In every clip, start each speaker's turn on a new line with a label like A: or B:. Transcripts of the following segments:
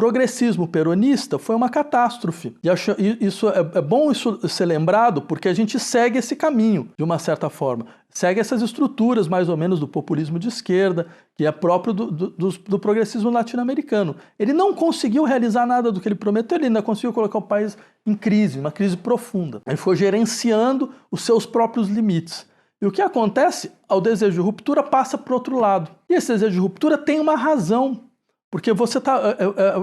A: progressismo peronista foi uma catástrofe. E isso é bom isso ser lembrado porque a gente segue esse caminho, de uma certa forma. Segue essas estruturas, mais ou menos, do populismo de esquerda, que é próprio do progressismo latino-americano. Ele não conseguiu realizar nada do que ele prometeu, ele ainda conseguiu colocar o país em crise, uma crise profunda. Ele foi gerenciando os seus próprios limites. E o que acontece? O desejo de ruptura passa para o outro lado. E esse desejo de ruptura tem uma razão. Porque você está...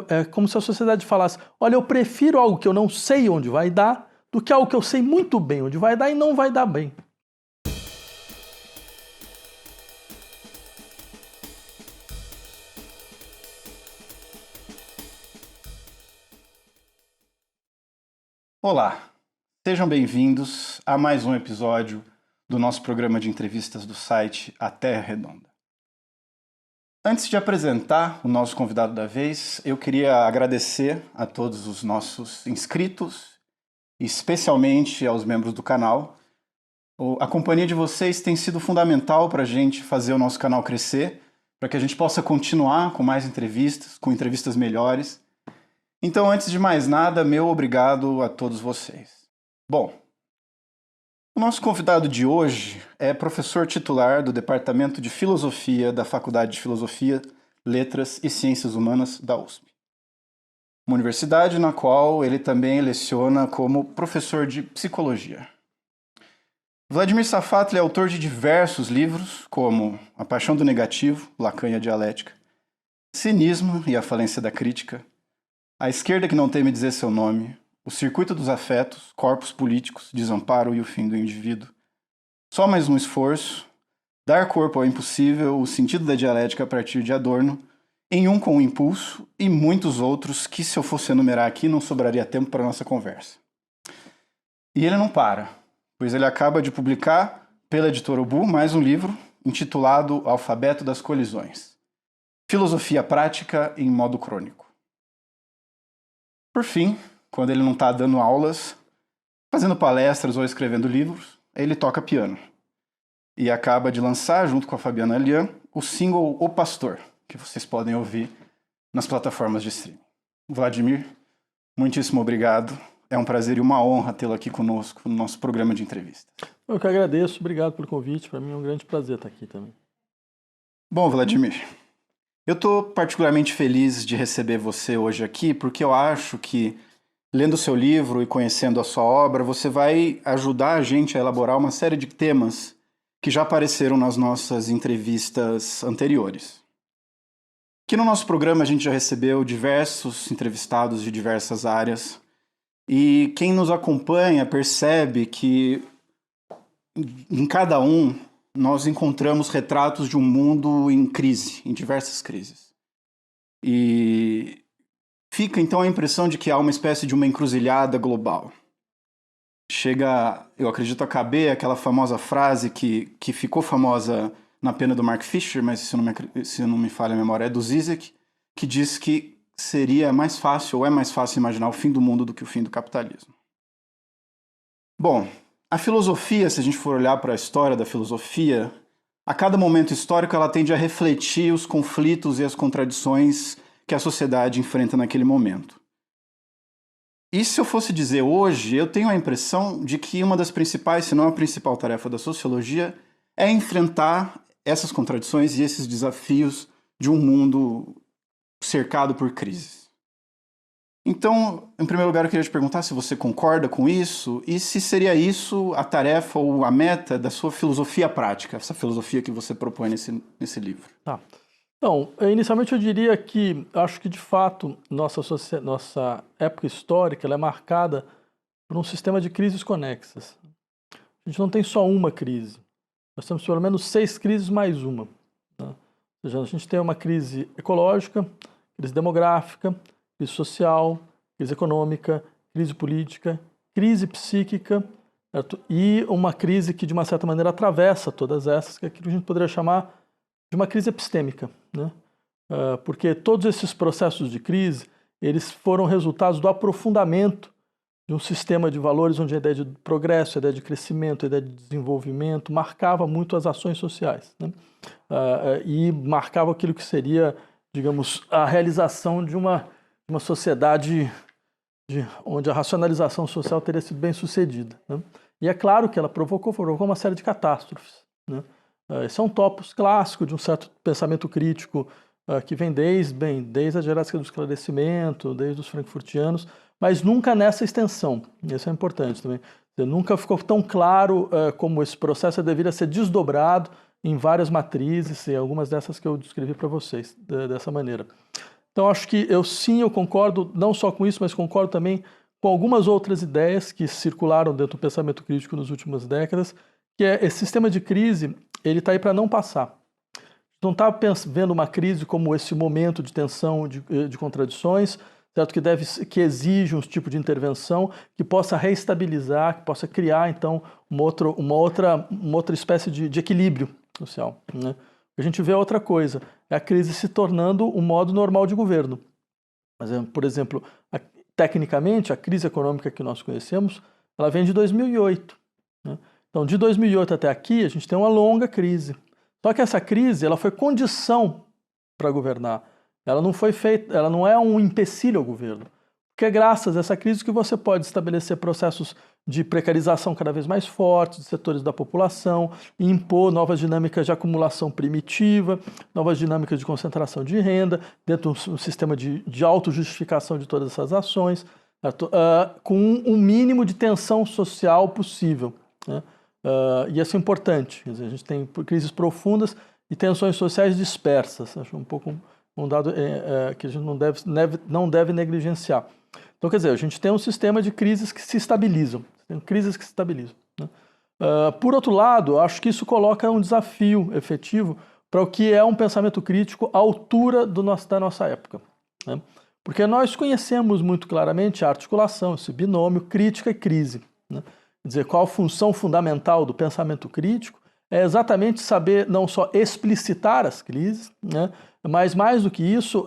A: É como se a sociedade falasse, olha, eu prefiro algo que eu não sei onde vai dar do que algo que eu sei muito bem onde vai dar e não vai dar bem.
B: Olá, sejam bem-vindos a mais um episódio do nosso programa de entrevistas do site A Terra Redonda. Antes de apresentar o nosso convidado da vez, eu queria agradecer a todos os nossos inscritos, especialmente aos membros do canal. A companhia de vocês tem sido fundamental para a gente fazer o nosso canal crescer, para que a gente possa continuar com mais entrevistas, com entrevistas melhores. Então, antes de mais nada, meu obrigado a todos vocês. Bom, o nosso convidado de hoje é professor titular do Departamento de Filosofia da Faculdade de Filosofia, Letras e Ciências Humanas da USP. Uma universidade na qual ele também leciona como professor de Psicologia. Vladimir Safatli é autor de diversos livros, como A Paixão do Negativo, Lacan e a Dialética, Cinismo e a Falência da Crítica, A Esquerda que não teme dizer seu nome, O Circuito dos Afetos, Corpos Políticos, Desamparo e o Fim do Indivíduo, Só Mais um Esforço, Dar Corpo ao Impossível, O Sentido da Dialética a partir de Adorno, Em Um com o Impulso e muitos outros que, se eu fosse enumerar aqui, não sobraria tempo para a nossa conversa. E ele não para, pois ele acaba de publicar, pela editora Ubu, mais um livro intitulado Alfabeto das Colisões, Filosofia Prática em Modo Crônico. Por fim, quando ele não está dando aulas, fazendo palestras ou escrevendo livros, ele toca piano. E acaba de lançar, junto com a Fabiana Alian, o single O Pastor, que vocês podem ouvir nas plataformas de streaming. Vladimir, muitíssimo obrigado. É um prazer e uma honra tê-lo aqui conosco no nosso programa de entrevistas.
A: Eu que agradeço, obrigado pelo convite. Para mim é um grande prazer estar aqui também.
B: Bom, Vladimir, eu estou particularmente feliz de receber você hoje aqui, porque eu acho que, lendo o seu livro e conhecendo a sua obra, você vai ajudar a gente a elaborar uma série de temas que já apareceram nas nossas entrevistas anteriores. Aqui no nosso programa a gente já recebeu diversos entrevistados de diversas áreas e quem nos acompanha percebe que em cada um nós encontramos retratos de um mundo em crise, em diversas crises. E fica então a impressão de que há uma espécie de uma encruzilhada global. Chega, eu acredito, a caber aquela famosa frase que ficou famosa na pena do Mark Fisher, mas se não me falha a memória, é do Zizek, que diz que seria mais fácil, ou é mais fácil imaginar o fim do mundo do que o fim do capitalismo. Bom, a filosofia, se a gente for olhar para a história da filosofia, a cada momento histórico ela tende a refletir os conflitos e as contradições que a sociedade enfrenta naquele momento. E se eu fosse dizer hoje, eu tenho a impressão de que uma das principais, se não a principal tarefa da sociologia, é enfrentar essas contradições e esses desafios de um mundo cercado por crises. Então, em primeiro lugar, eu queria te perguntar se você concorda com isso e se seria isso a tarefa ou a meta da sua filosofia prática, essa filosofia que você propõe nesse livro.
A: Tá. Então, inicialmente eu diria que acho que, de fato, nossa época histórica ela é marcada por um sistema de crises conexas. A gente não tem só uma crise. Nós temos pelo menos 6 crises mais uma. Né? Ou seja, a gente tem uma crise ecológica, crise demográfica, crise social, crise econômica, crise política, crise psíquica, certo? E uma crise que, de uma certa maneira, atravessa todas essas, que é aquilo que a gente poderia chamar de uma crise epistêmica, né? Porque todos esses processos de crise, eles foram resultados do aprofundamento de um sistema de valores onde a ideia de progresso, a ideia de crescimento, a ideia de desenvolvimento marcava muito as ações sociais, né? E marcava aquilo que seria, digamos, a realização de uma uma sociedade onde a racionalização social teria sido bem sucedida, né? E é claro que ela provocou uma série de catástrofes, né? Esse é um topos clássico de um certo pensamento crítico que vem desde a gerática do esclarecimento, desde os frankfurtianos, mas nunca nessa extensão. Isso é importante também. Nunca ficou tão claro como esse processo deveria ser desdobrado em várias matrizes, e algumas dessas que eu descrevi para vocês dessa maneira. Então, acho que eu concordo não só com isso, mas concordo também com algumas outras ideias que circularam dentro do pensamento crítico nas últimas décadas, que é esse sistema de crise, ele está aí para não passar. Não está vendo uma crise como esse momento de tensão, de contradições, certo? Que exige um tipo de intervenção que possa reestabilizar, que possa criar, então, uma outra espécie de equilíbrio social, né? A gente vê outra coisa, é a crise se tornando um modo normal de governo. Mas, por exemplo, tecnicamente, a crise econômica que nós conhecemos, ela vem de 2008. Né? Então, de 2008 até aqui, a gente tem uma longa crise. Só que essa crise, ela foi condição para governar. Ela não é um empecilho ao governo. Porque é graças a essa crise que você pode estabelecer processos de precarização cada vez mais fortes de setores da população, e impor novas dinâmicas de acumulação primitiva, novas dinâmicas de concentração de renda, dentro de um sistema de autojustificação de todas essas ações, com um mínimo de tensão social possível, né? E isso é importante. Quer dizer, a gente tem crises profundas e tensões sociais dispersas. Acho um pouco um dado que a gente não deve negligenciar. Então, quer dizer, a gente tem um sistema de crises que se estabilizam. Tem crises que se estabilizam, né? Por outro lado, acho que isso coloca um desafio efetivo para o que é um pensamento crítico à altura da nossa época, né? Porque nós conhecemos muito claramente a articulação, esse binômio crítica e crise, né? Quer dizer, qual a função fundamental do pensamento crítico é exatamente saber não só explicitar as crises, né, mas mais do que isso,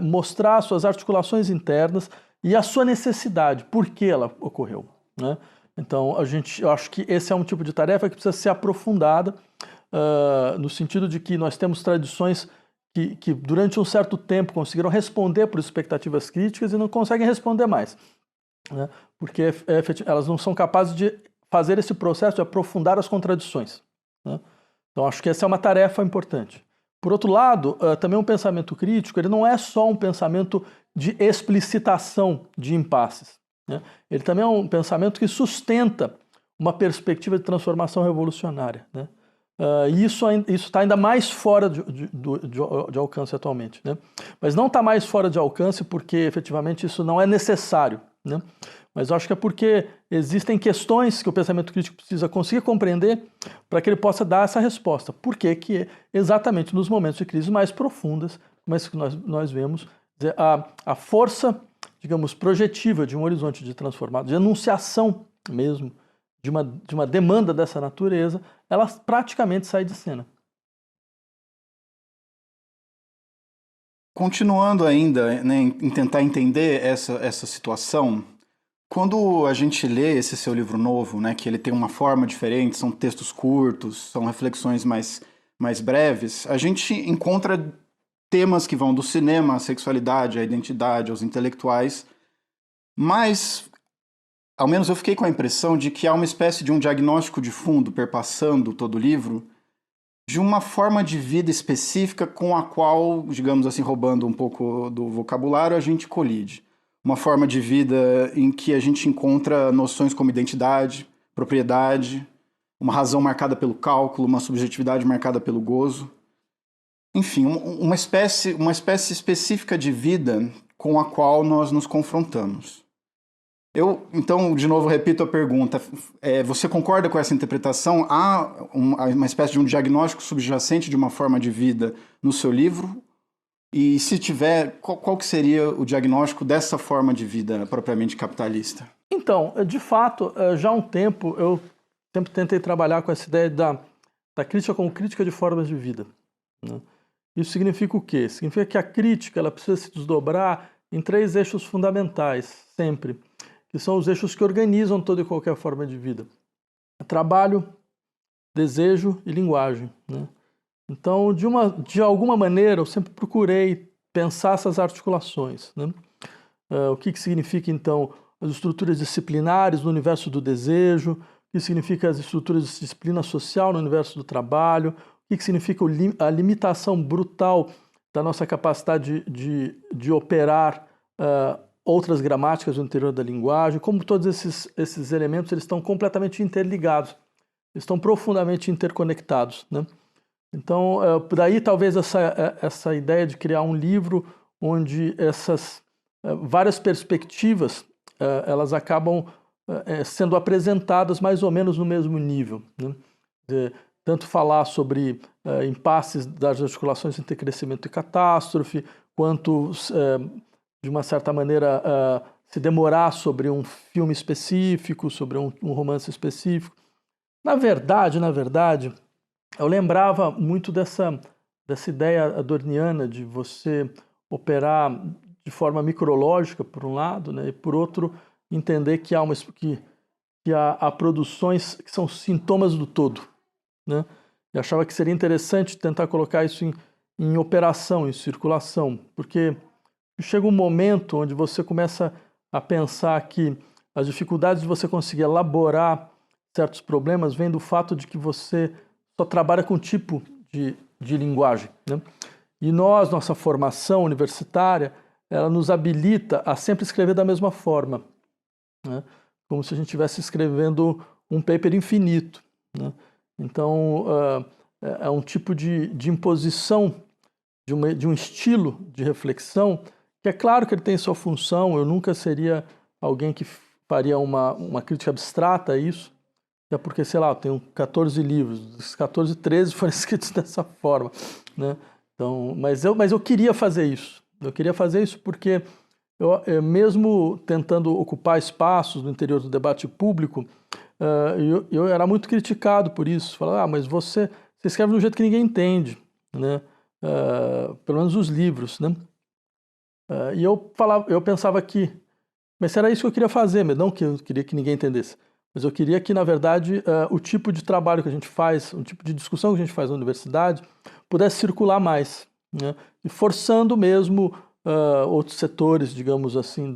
A: mostrar suas articulações internas e a sua necessidade, por que ela ocorreu, né? Então, eu acho que esse é um tipo de tarefa que precisa ser aprofundada, no sentido de que nós temos tradições que durante um certo tempo conseguiram responder por expectativas críticas e não conseguem responder mais, né? Porque elas não são capazes de fazer esse processo de aprofundar as contradições, né? Então, acho que essa é uma tarefa importante. Por outro lado, também um pensamento crítico, ele não é só um pensamento de explicitação de impasses, né? Ele também é um pensamento que sustenta uma perspectiva de transformação revolucionária, né? E isso está ainda mais fora de alcance atualmente, né? Mas não está mais fora de alcance porque, efetivamente, isso não é necessário, né? Mas eu acho que é porque existem questões que o pensamento crítico precisa conseguir compreender para que ele possa dar essa resposta. Por que que exatamente nos momentos de crise mais profundas, como esse que nós vemos, a força, digamos, projetiva de um horizonte de transformação, de enunciação mesmo, de uma demanda dessa natureza, ela praticamente sai de cena.
B: Continuando ainda, né, em tentar entender essa situação, quando a gente lê esse seu livro novo, né, que ele tem uma forma diferente, são textos curtos, são reflexões mais breves, a gente encontra temas que vão do cinema à sexualidade, à identidade, aos intelectuais, mas, ao menos eu fiquei com a impressão de que há uma espécie de um diagnóstico de fundo perpassando todo o livro, de uma forma de vida específica com a qual, digamos assim, roubando um pouco do vocabulário, a gente colide. Uma forma de vida em que a gente encontra noções como identidade, propriedade, uma razão marcada pelo cálculo, uma subjetividade marcada pelo gozo. Enfim, uma espécie específica de vida com a qual nós nos confrontamos. Eu, então, de novo, repito a pergunta. Você concorda com essa interpretação? Há uma espécie de um diagnóstico subjacente de uma forma de vida no seu livro? E se tiver, qual que seria o diagnóstico dessa forma de vida propriamente capitalista?
A: Então, de fato, já há um tempo, eu sempre tentei trabalhar com essa ideia da crítica como crítica de formas de vida, né? Isso significa o quê? Significa que a crítica ela precisa se desdobrar em 3 eixos fundamentais, sempre, que são os eixos que organizam toda e qualquer forma de vida: trabalho, desejo e linguagem, né? Então, de alguma maneira, eu sempre procurei pensar essas articulações, né? o que significa, então, as estruturas disciplinares no universo do desejo, o que significa as estruturas de disciplina social no universo do trabalho, o que significa a limitação brutal da nossa capacidade de operar outras gramáticas no interior da linguagem, como todos esses elementos eles estão completamente interligados, eles estão profundamente interconectados, né? Então, daí talvez essa ideia de criar um livro onde essas várias perspectivas elas acabam sendo apresentadas mais ou menos no mesmo nível, né? Tanto falar sobre impasses das articulações entre crescimento e catástrofe, quanto, de uma certa maneira, se demorar sobre um filme específico, sobre um romance específico. Na verdade, eu lembrava muito dessa ideia adorniana de você operar de forma micrológica, por um lado, né, e por outro, entender que há produções que são sintomas do todo, né? Eu achava que seria interessante tentar colocar isso em operação, em circulação, porque chega um momento onde você começa a pensar que as dificuldades de você conseguir elaborar certos problemas vêm do fato de que você só trabalha com um tipo de linguagem, né? E nossa formação universitária, ela nos habilita a sempre escrever da mesma forma, né? Como se a gente estivesse escrevendo um paper infinito, né? Então, é um tipo de imposição de um estilo de reflexão que é claro que ele tem sua função. Eu nunca seria alguém que faria uma crítica abstrata a isso, é porque, sei lá, eu tenho 14 livros, dos 14, 13 foram escritos dessa forma, né? Então, mas eu queria fazer isso. Eu queria fazer isso porque, mesmo tentando ocupar espaços no interior do debate público, eu era muito criticado por isso. Falava, mas você escreve de um jeito que ninguém entende, né? Pelo menos os livros, né? E eu pensava que, mas era isso que eu queria fazer, não que eu queria que ninguém entendesse. Mas eu queria que, na verdade, o tipo de trabalho que a gente faz, o tipo de discussão que a gente faz na universidade, pudesse circular mais, né? E forçando mesmo outros setores, digamos assim,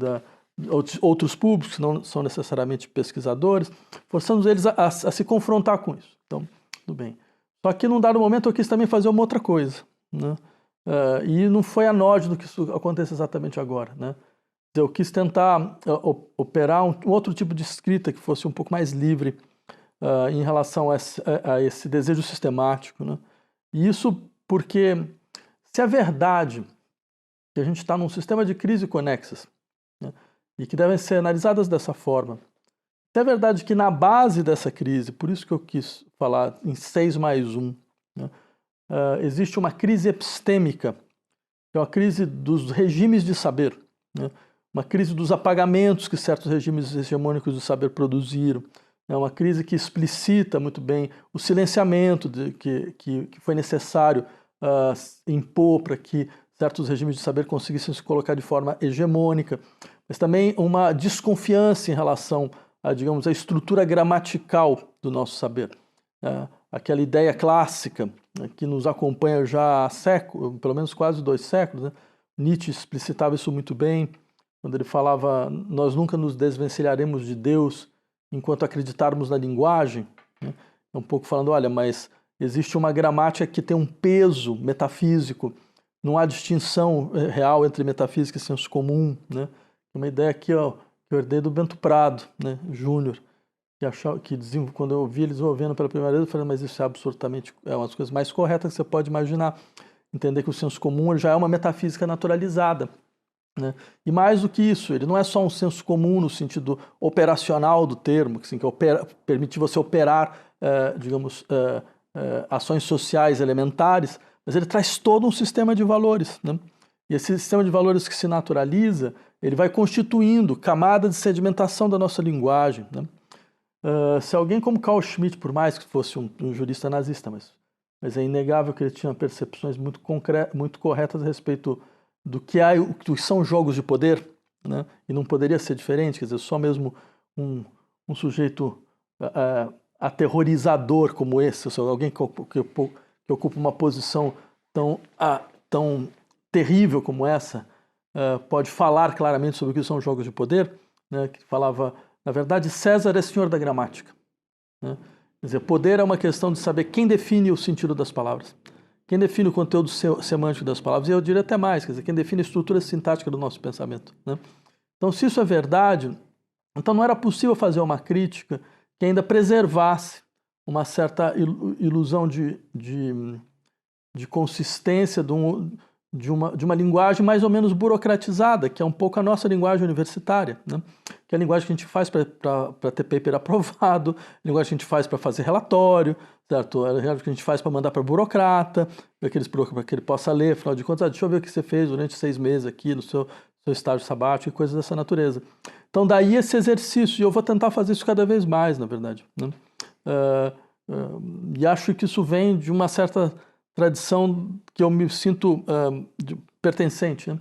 A: outros públicos, que não são necessariamente pesquisadores, forçando eles a se confrontar com isso. Então, tudo bem. Só que, num dado momento, eu quis também fazer uma outra coisa, né? E não foi anódino que isso aconteça exatamente agora, né? Eu quis tentar operar um outro tipo de escrita que fosse um pouco mais livre em relação a esse desejo sistemático, né? E isso porque, se é verdade que a gente está num sistema de crise conexas, né, e que devem ser analisadas dessa forma, se é verdade que na base dessa crise, por isso que eu quis falar em 6+1, né, existe uma crise epistêmica, que é uma crise dos regimes de saber, né? Uma crise dos apagamentos que certos regimes hegemônicos do saber produziram. É uma crise que explicita muito bem o silenciamento que foi necessário impor para que certos regimes de saber conseguissem se colocar de forma hegemônica, mas também uma desconfiança em relação a, digamos, a estrutura gramatical do nosso saber. Aquela ideia clássica, né, que nos acompanha já há séculos, pelo menos quase 2 séculos, né? Nietzsche explicitava isso muito bem, quando ele falava, nós nunca nos desvencilharemos de Deus enquanto acreditarmos na linguagem, né? É um pouco falando, olha, mas existe uma gramática que tem um peso metafísico, não há distinção real entre metafísica e senso comum, né? Uma ideia aqui, ó, que eu herdei do Bento Prado, né, Júnior, quando eu ouvi eles desenvolvendo pela primeira vez, eu falei, mas isso é absolutamente, uma das coisas mais corretas que você pode imaginar, entender que o senso comum já é uma metafísica naturalizada, né? E mais do que isso, ele não é só um senso comum no sentido operacional do termo, assim, que permite você operar, digamos, ações sociais elementares, mas ele traz todo um sistema de valores, né? E esse sistema de valores que se naturaliza, ele vai constituindo camada de sedimentação da nossa linguagem, né? Se alguém como Carl Schmitt, por mais que fosse um jurista nazista, mas é inegável que ele tinha percepções muito corretas a respeito do que são jogos de poder, né? E não poderia ser diferente, quer dizer, só mesmo um sujeito aterrorizador como esse, ou seja, alguém que ocupa uma posição tão terrível como essa, pode falar claramente sobre o que são jogos de poder, né, que falava, na verdade, César é senhor da gramática. Né? Quer dizer, poder é uma questão de saber quem define o sentido das palavras, quem define o conteúdo semântico das palavras, e eu diria até mais, quer dizer, quem define a estrutura sintática do nosso pensamento. Né? Então, se isso é verdade, então não era possível fazer uma crítica que ainda preservasse uma certa ilusão de consistência de uma linguagem mais ou menos burocratizada, que é um pouco a nossa linguagem universitária, né? Que é a linguagem que a gente faz para ter paper aprovado, a linguagem que a gente faz para fazer relatório, certo? A linguagem que a gente faz para mandar para burocrata, para que ele possa ler, afinal de contas, deixa eu ver o que você fez durante 6 meses aqui no seu estágio sabático e coisas dessa natureza. Então, daí esse exercício, e eu vou tentar fazer isso cada vez mais, na verdade. Né? E acho que isso vem de uma certa tradição que eu me sinto pertencente. Né?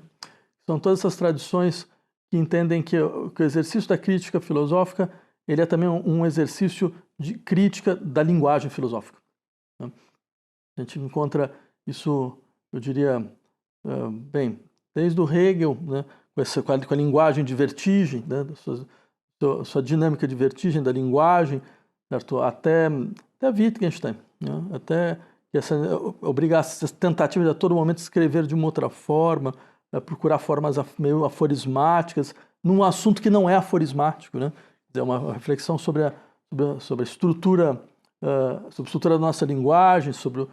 A: São todas essas tradições que entendem que o exercício da crítica filosófica ele é também um exercício de crítica da linguagem filosófica. Né? A gente encontra isso, eu diria, bem, desde o Hegel, né, com a linguagem de vertigem, né, sua dinâmica de vertigem da linguagem, certo? Até Wittgenstein, né, até essa tentativa de a todo momento escrever de uma outra forma, procurar formas meio aforismáticas, num assunto que não é aforismático, né? É uma reflexão sobre a estrutura, sobre a estrutura da nossa linguagem, sobre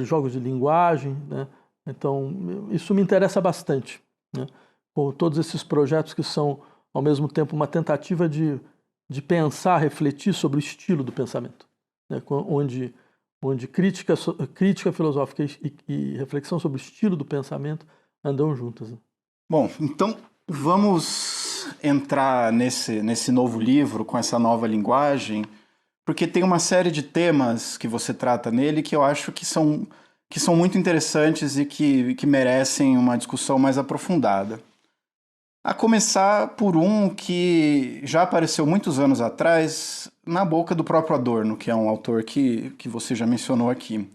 A: jogos de linguagem, né? Então, isso me interessa bastante, né? Com todos esses projetos que são, ao mesmo tempo, uma tentativa de pensar, refletir sobre o estilo do pensamento, né? Onde crítica filosófica e reflexão sobre o estilo do pensamento andam juntas. Né?
B: Bom, então vamos entrar nesse novo livro, com essa nova linguagem, porque tem uma série de temas que você trata nele que eu acho que são muito interessantes e que merecem uma discussão mais aprofundada. A começar por um que já apareceu muitos anos atrás na boca do próprio Adorno, que é um autor que você já mencionou aqui.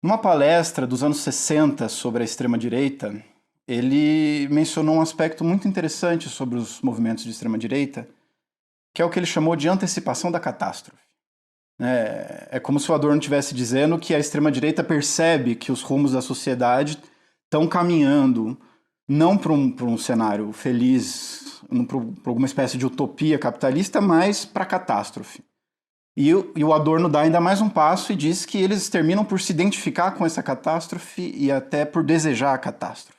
B: Numa palestra dos anos 60 sobre a extrema-direita, ele mencionou um aspecto muito interessante sobre os movimentos de extrema-direita, que é o que ele chamou de antecipação da catástrofe. É como se o Adorno estivesse dizendo que a extrema-direita percebe que os rumos da sociedade estão caminhando não para um cenário feliz, para alguma espécie de utopia capitalista, mas para a catástrofe. E o Adorno dá ainda mais um passo e diz que eles terminam por se identificar com essa catástrofe e até por desejar a catástrofe.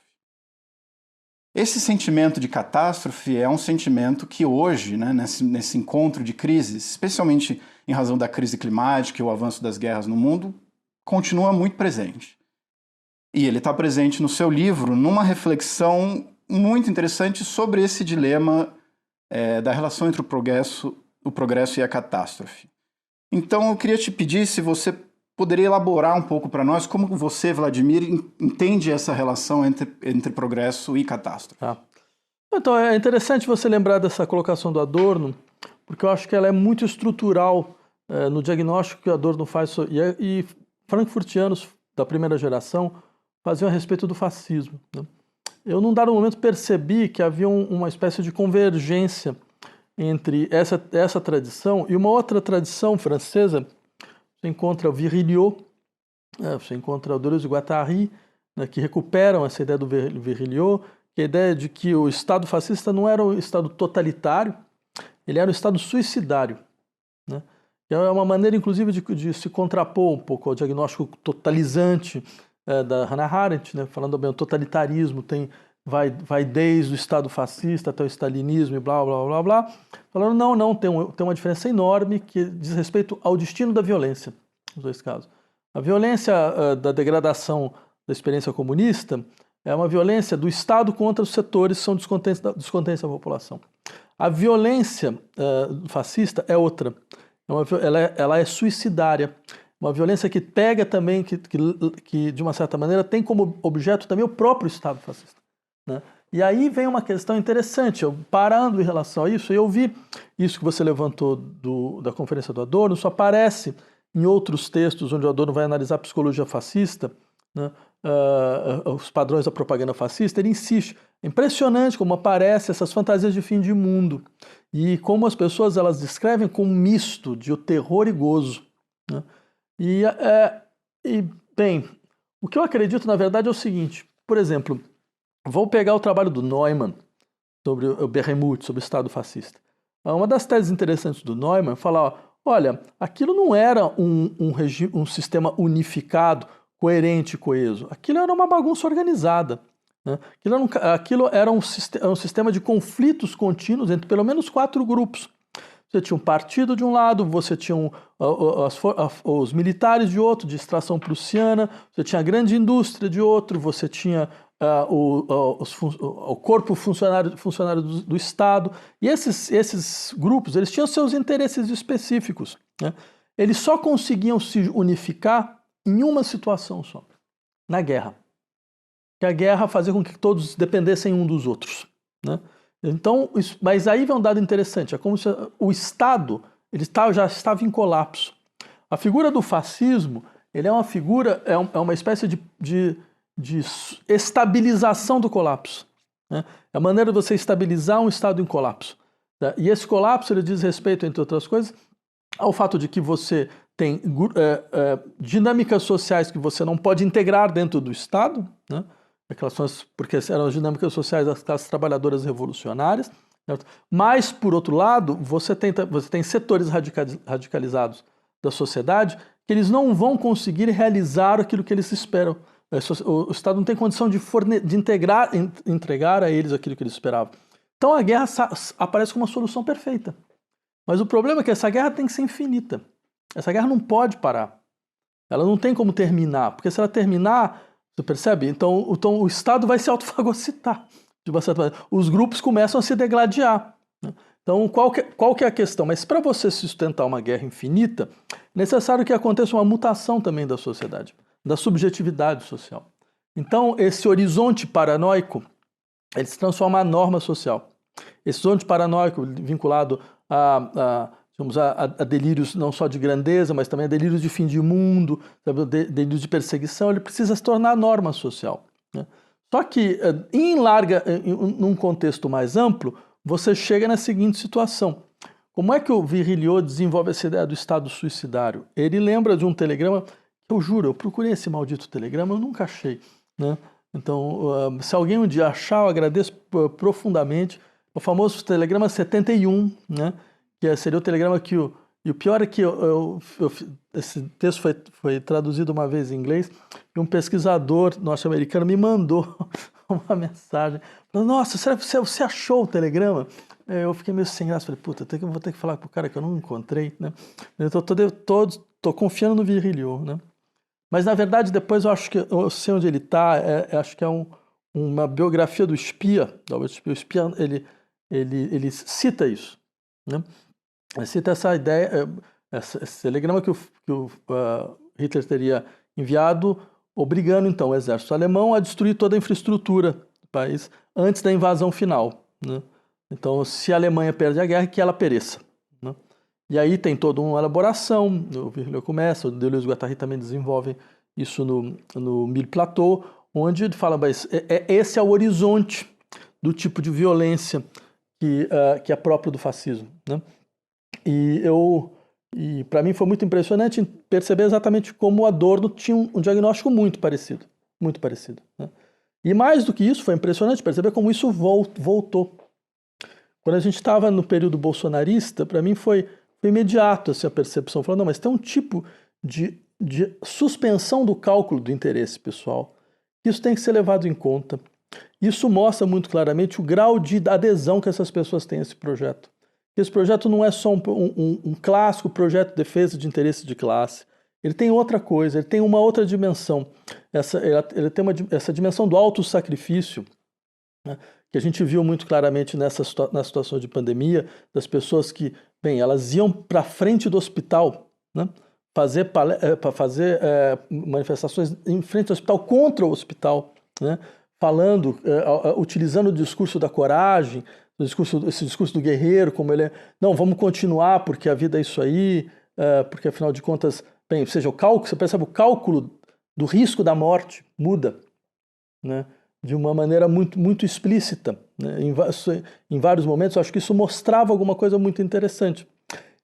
B: Esse sentimento de catástrofe é um sentimento que hoje, né, nesse encontro de crises, especialmente em razão da crise climática e o avanço das guerras no mundo, continua muito presente. E ele está presente no seu livro numa reflexão muito interessante sobre esse dilema da relação entre o progresso e a catástrofe. Então eu queria te pedir se você poderia elaborar um pouco para nós como você, Vladimir, entende essa relação entre progresso e catástrofe.
A: Tá. Então é interessante você lembrar dessa colocação do Adorno, porque eu acho que ela é muito estrutural no diagnóstico que o Adorno faz, e frankfurtianos da primeira geração faziam a respeito do fascismo. Né? Eu, num dado momento, percebi que havia uma espécie de convergência entre essa tradição e uma outra tradição francesa. Você encontra o Virilio, você encontra o Deleuze e Guattari, né, que recuperam essa ideia do Virilio, que é a ideia de que o Estado fascista não era um Estado totalitário, ele era um Estado suicidário. Né? É uma maneira, inclusive, de se contrapor um pouco ao diagnóstico totalizante da Hannah Arendt, né? Falando bem, o totalitarismo vai desde o Estado fascista até o stalinismo e blá, blá, blá, blá. Falando, não, tem uma diferença enorme que diz respeito ao destino da violência, nos dois casos. A violência da degradação da experiência comunista é uma violência do Estado contra os setores que são descontentes da população. A violência fascista é outra. Ela é suicidária. Uma violência que pega também, que de uma certa maneira tem como objeto também o próprio Estado fascista. Né? E aí vem uma questão interessante, eu parando em relação a isso, eu vi isso que você levantou da conferência do Adorno, isso aparece em outros textos onde o Adorno vai analisar a psicologia fascista, né? os padrões da propaganda fascista, ele insiste. É impressionante como aparecem essas fantasias de fim de mundo e como as pessoas elas descrevem como um misto de terror e gozo, né? Bem, o que eu acredito, na verdade, é o seguinte. Por exemplo, vou pegar o trabalho do Neumann sobre o Behemoth, sobre o Estado fascista. Uma das teses interessantes do Neumann é falar, olha, aquilo não era um sistema unificado, coerente e coeso. Aquilo era uma bagunça organizada, né? Aquilo era um sistema de conflitos contínuos entre pelo menos 4 grupos. Você tinha um partido de um lado, você tinha os militares de outro, de extração prussiana, você tinha a grande indústria de outro, você tinha o corpo funcionário do Estado. E esses grupos eles tinham seus interesses específicos, né? Eles só conseguiam se unificar em uma situação só, na guerra. Que a guerra fazia com que todos dependessem um dos outros, né? Então, mas aí vem um dado interessante, é como se o Estado já estava em colapso. A figura do fascismo, ele é uma figura, é uma espécie de estabilização do colapso, né? É a maneira de você estabilizar um Estado em colapso, né? E esse colapso ele diz respeito, entre outras coisas, ao fato de que você tem dinâmicas sociais que você não pode integrar dentro do Estado, né? Porque eram as dinâmicas sociais das classes trabalhadoras revolucionárias, certo? Mas, por outro lado, você tem setores radicalizados da sociedade que eles não vão conseguir realizar aquilo que eles esperam. O Estado não tem condição de entregar a eles aquilo que eles esperavam. Então a guerra aparece como uma solução perfeita. Mas o problema é que essa guerra tem que ser infinita. Essa guerra não pode parar. Ela não tem como terminar, porque se ela terminar, você percebe? Então o Estado vai se autofagocitar. Os grupos começam a se degladiar, né? Então qual que é a questão? Mas para você sustentar uma guerra infinita, é necessário que aconteça uma mutação também da sociedade, da subjetividade social. Então esse horizonte paranoico, ele se transforma em norma social. Esse horizonte paranoico vinculado a delírios não só de grandeza, mas também a delírios de fim de mundo, delírios de perseguição, ele precisa se tornar norma social, né? Só que, num contexto mais amplo, você chega na seguinte situação. Como é que o Virilio desenvolve essa ideia do Estado suicidário? Ele lembra de um telegrama, que eu juro, eu procurei esse maldito telegrama, eu nunca achei, né? Então, se alguém um dia achar, eu agradeço profundamente. O famoso telegrama 71, né? Que seria o telegrama e o pior é que esse texto foi traduzido uma vez em inglês e um pesquisador norte-americano me mandou uma mensagem falando, nossa, será que você achou o telegrama? Eu fiquei meio sem graça, falei, puta, vou ter que falar com o cara que eu não encontrei, né? Eu tô confiando no Virilio, né? Mas na verdade depois eu sei onde ele está, acho que é uma biografia do espia, o espia, ele cita isso, né? Cita essa ideia, esse telegrama que o Hitler teria enviado, obrigando então o exército alemão a destruir toda a infraestrutura do país antes da invasão final, né? Então, se a Alemanha perde a guerra, que ela pereça, né? E aí tem toda uma elaboração, o Virilio começa, o Deleuze-Guattari também desenvolve isso no Mille Plateau, onde ele fala, mas esse é o horizonte do tipo de violência que é próprio do fascismo, né? E para mim foi muito impressionante perceber exatamente como o Adorno tinha um diagnóstico muito parecido, né? E mais do que isso, foi impressionante perceber como isso voltou. Quando a gente estava no período bolsonarista, para mim foi imediato assim, a percepção, falando, não, mas tem um tipo de suspensão do cálculo do interesse pessoal. Isso tem que ser levado em conta. Isso mostra muito claramente o grau de adesão que essas pessoas têm a esse projeto. Esse projeto não é só um clássico projeto de defesa de interesse de classe. Ele tem outra coisa, ele tem uma outra dimensão. Ele tem essa dimensão do autossacrifício, né, que a gente viu muito claramente na situação de pandemia, das pessoas que, bem, elas iam para frente do hospital, né, fazer manifestações em frente ao hospital, contra o hospital, né, falando, utilizando o discurso da coragem, esse discurso do guerreiro, como ele é, não, vamos continuar porque a vida é isso aí, porque afinal de contas, bem, ou seja, você percebe o cálculo do risco da morte muda, né, de uma maneira muito explícita, né, em vários momentos. Eu acho que isso mostrava alguma coisa muito interessante.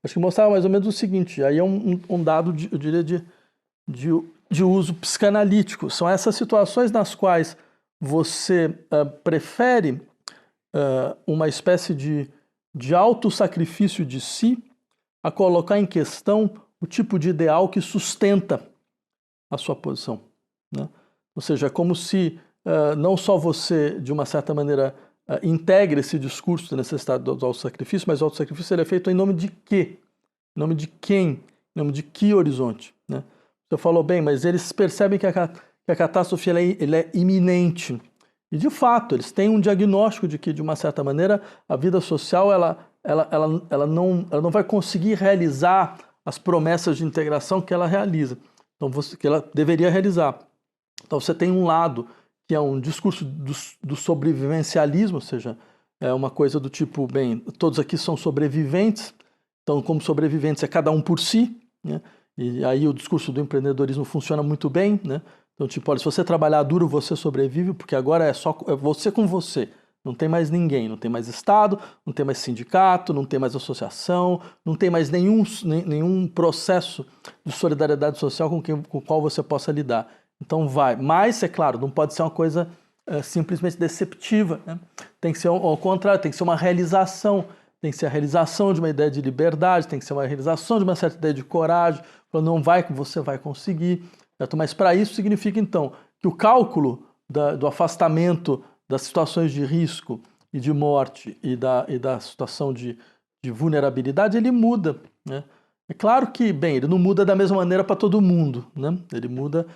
A: Acho que mostrava mais ou menos o seguinte, aí é um dado, eu diria, de uso psicanalítico. São essas situações nas quais você prefere uma espécie de autossacrifício de si a colocar em questão o tipo de ideal que sustenta a sua posição, né? Ou seja, é como se não só você, de uma certa maneira, integre esse discurso da necessidade do autossacrifício, mas o autossacrifício ele é feito em nome de quê? Em nome de quem? Em nome de que horizonte, né? Você falou bem, mas eles percebem que a catástrofe ela é iminente. E, de fato, eles têm um diagnóstico de que, de uma certa maneira, a vida social ela não vai conseguir realizar as promessas de integração que ela realiza, então, que ela deveria realizar. Então, você tem um lado que é um discurso do sobrevivencialismo, ou seja, é uma coisa do tipo, bem, todos aqui são sobreviventes, então, como sobreviventes é cada um por si, né? E aí o discurso do empreendedorismo funciona muito bem, né? Então, tipo, olha, se você trabalhar duro, você sobrevive, porque agora é você com você. Não tem mais ninguém, não tem mais Estado, não tem mais sindicato, não tem mais associação, não tem mais nenhum processo de solidariedade social com o qual você possa lidar. Então vai. Mas, é claro, não pode ser uma coisa simplesmente deceptiva, né? Tem que ser ao contrário, tem que ser uma realização. Tem que ser a realização de uma ideia de liberdade, tem que ser uma realização de uma certa ideia de coragem. Não vai que você vai conseguir. Mas para isso significa, então, que o cálculo do afastamento das situações de risco e de morte e da situação de vulnerabilidade, ele muda, né? É claro que, bem, ele não muda da mesma maneira para todo mundo, né? Ele muda,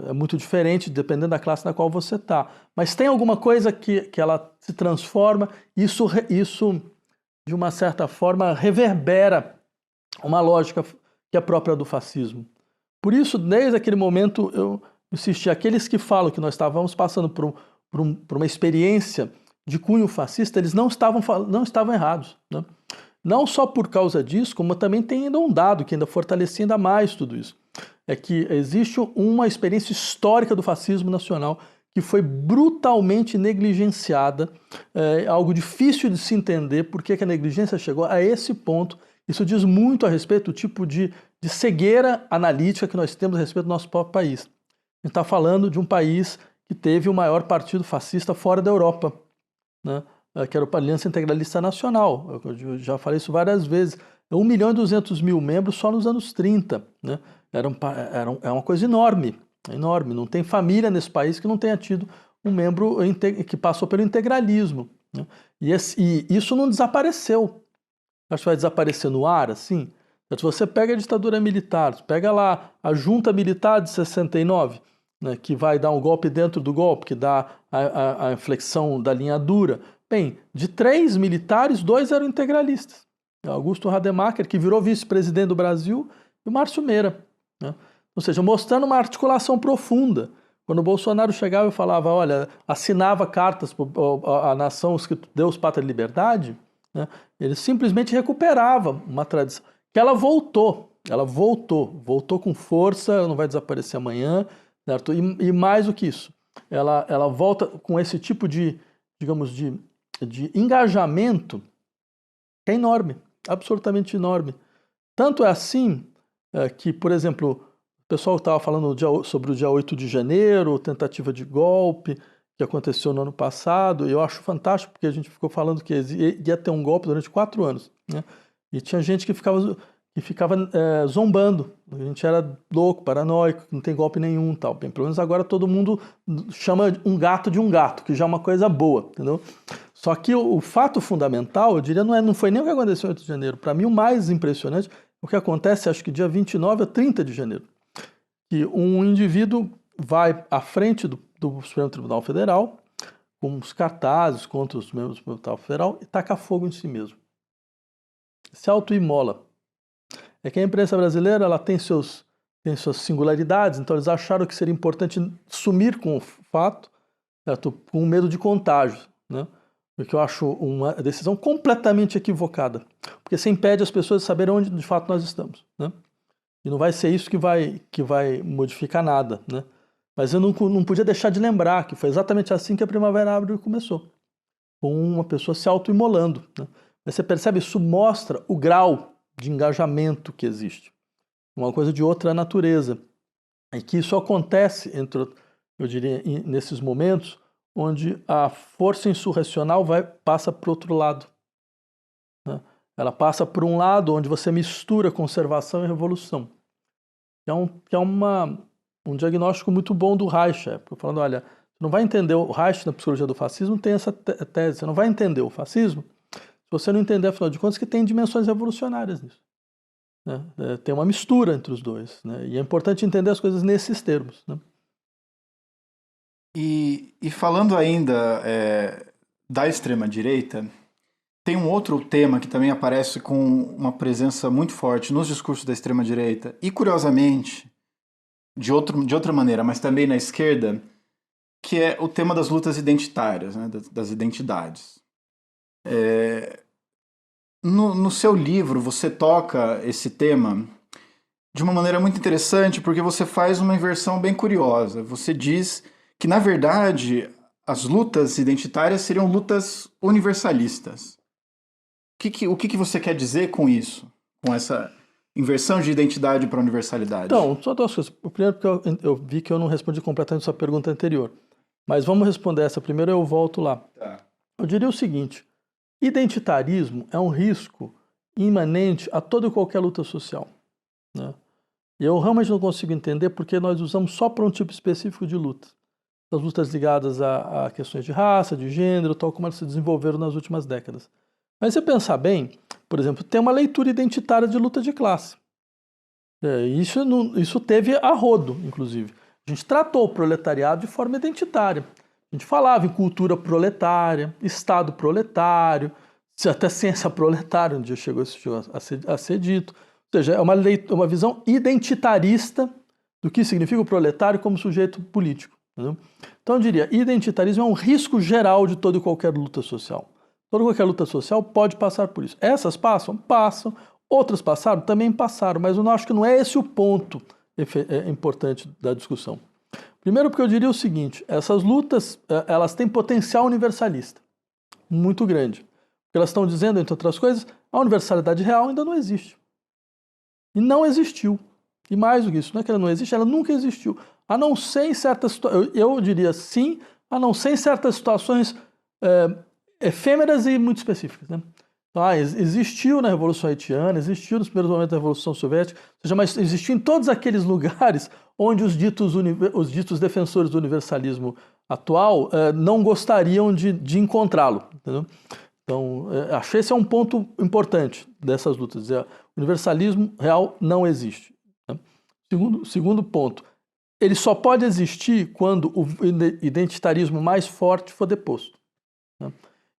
A: é muito diferente dependendo da classe na qual você está. Mas tem alguma coisa que ela se transforma, isso, de uma certa forma, reverbera uma lógica que é própria do fascismo. Por isso, desde aquele momento, eu insisti, aqueles que falam que nós estávamos passando por uma experiência de cunho fascista, eles não estavam errados, né? Não só por causa disso, como também tem ainda um dado que ainda fortalecia ainda mais tudo isso. É que existe uma experiência histórica do fascismo nacional que foi brutalmente negligenciada, algo difícil de se entender por que a negligência chegou a esse ponto. Isso diz muito a respeito do tipo de cegueira analítica que nós temos a respeito do nosso próprio país. A gente está falando de um país que teve o maior partido fascista fora da Europa, né? Que era a Aliança Integralista Nacional. Eu já falei isso várias vezes. 1.200.000 membros só nos anos 30, né? É uma coisa enorme, enorme. Não tem família nesse país que não tenha tido um membro que passou pelo integralismo, né? E isso não desapareceu. Acho que vai desaparecer no ar, assim. Se você pega a ditadura militar, pega lá a junta militar de 69, né, que vai dar um golpe dentro do golpe, que dá a inflexão da linha dura. Bem, de 3 militares, 2 eram integralistas. Augusto Rademacher, que virou vice-presidente do Brasil, e o Márcio Meira, né? Ou seja, mostrando uma articulação profunda. Quando o Bolsonaro chegava e falava, olha, assinava cartas à nação escrito Deus, Pátria e Liberdade, né, ele simplesmente recuperava uma tradição, que ela voltou com força, ela não vai desaparecer amanhã, certo? E mais do que isso, ela volta com esse tipo de, digamos, de engajamento que é enorme, absolutamente enorme. Tanto é assim que, por exemplo, o pessoal estava falando sobre o dia 8 de janeiro, tentativa de golpe que aconteceu no ano passado, e eu acho fantástico porque a gente ficou falando que ia ter um golpe durante 4 anos, né? E tinha gente que ficava zombando, a gente era louco, paranoico, não tem golpe nenhum, tal. Bem, pelo menos agora todo mundo chama um gato de um gato, que já é uma coisa boa, entendeu? Só que o fato fundamental, eu diria, não foi nem o que aconteceu em 8 de janeiro. Para mim, o mais impressionante é o que acontece, acho que dia 29 a 30 de janeiro, que um indivíduo vai à frente do Supremo Tribunal Federal com os cartazes contra os membros do Supremo Tribunal Federal e taca fogo em si mesmo. Se autoimola. É que a imprensa brasileira ela tem suas singularidades, então eles acharam que seria importante sumir com o fato, certo? Com medo de contágio, né? O que eu acho uma decisão completamente equivocada, porque você impede as pessoas de saberem onde de fato nós estamos, né? E não vai ser isso que vai modificar nada, né? Mas eu não podia deixar de lembrar que foi exatamente assim que a Primavera Árabe começou, com uma pessoa se autoimolando, né? Mas você percebe, isso mostra o grau de engajamento que existe. Uma coisa de outra natureza. E que isso acontece, eu diria, nesses momentos, onde a força insurrecional passa para o outro lado, né? Ela passa por um lado onde você mistura conservação e revolução. Que é um diagnóstico muito bom do Reich, falando, olha, você não vai entender o Reich na psicologia do fascismo, tem essa tese, você não vai entender o fascismo se você não entender, afinal de contas, que tem dimensões revolucionárias nisso, né? Tem uma mistura entre os dois, né? E é importante entender as coisas nesses termos, né?
B: E falando ainda da extrema-direita, tem um outro tema que também aparece com uma presença muito forte nos discursos da extrema-direita, e curiosamente, de outra maneira, mas também na esquerda, que é o tema das lutas identitárias, né, das identidades. No seu livro, você toca esse tema de uma maneira muito interessante, porque você faz uma inversão bem curiosa. Você diz que, na verdade, as lutas identitárias seriam lutas universalistas. O que você quer dizer com isso? Com essa inversão de identidade para universalidade?
A: Então, só duas coisas. O primeiro, porque eu vi que eu não respondi completamente sua pergunta anterior. Mas vamos responder essa primeiro, eu volto lá.
B: Tá.
A: Eu diria o seguinte: identitarismo é um risco imanente a toda e qualquer luta social, né? E eu realmente não consigo entender porque nós usamos só para um tipo específico de luta. As lutas ligadas a questões de raça, de gênero, tal como elas se desenvolveram nas últimas décadas. Mas se você pensar bem, por exemplo, tem uma leitura identitária de luta de classe. Isso teve a rodo, inclusive. A gente tratou o proletariado de forma identitária. A gente falava em cultura proletária, Estado proletário, até ciência proletária, um dia chegou a ser dito. Ou seja, é uma visão identitarista do que significa o proletário como sujeito político, entendeu? Então eu diria, identitarismo é um risco geral de toda e qualquer luta social. Toda e qualquer luta social pode passar por isso. Essas passam. Outras passaram? Também passaram, mas eu acho que não é esse o ponto importante da discussão. Primeiro porque eu diria o seguinte: essas lutas elas têm potencial universalista muito grande. Porque elas estão dizendo, entre outras coisas, a universalidade real ainda não existe. E não existiu. E mais do que isso, não é que ela não existe, ela nunca existiu. A não ser em certas situações, eu diria sim, a não ser em certas situações efêmeras e muito específicas, né? Então, existiu na Revolução Haitiana, existiu nos primeiros momentos da Revolução Soviética, ou seja, mas existiu em todos aqueles lugares onde os ditos defensores do universalismo atual não gostariam de encontrá-lo, entendeu? Então, acho que esse é um ponto importante dessas lutas. O universalismo real não existe, né? Segundo ponto, ele só pode existir quando o identitarismo mais forte for deposto, né?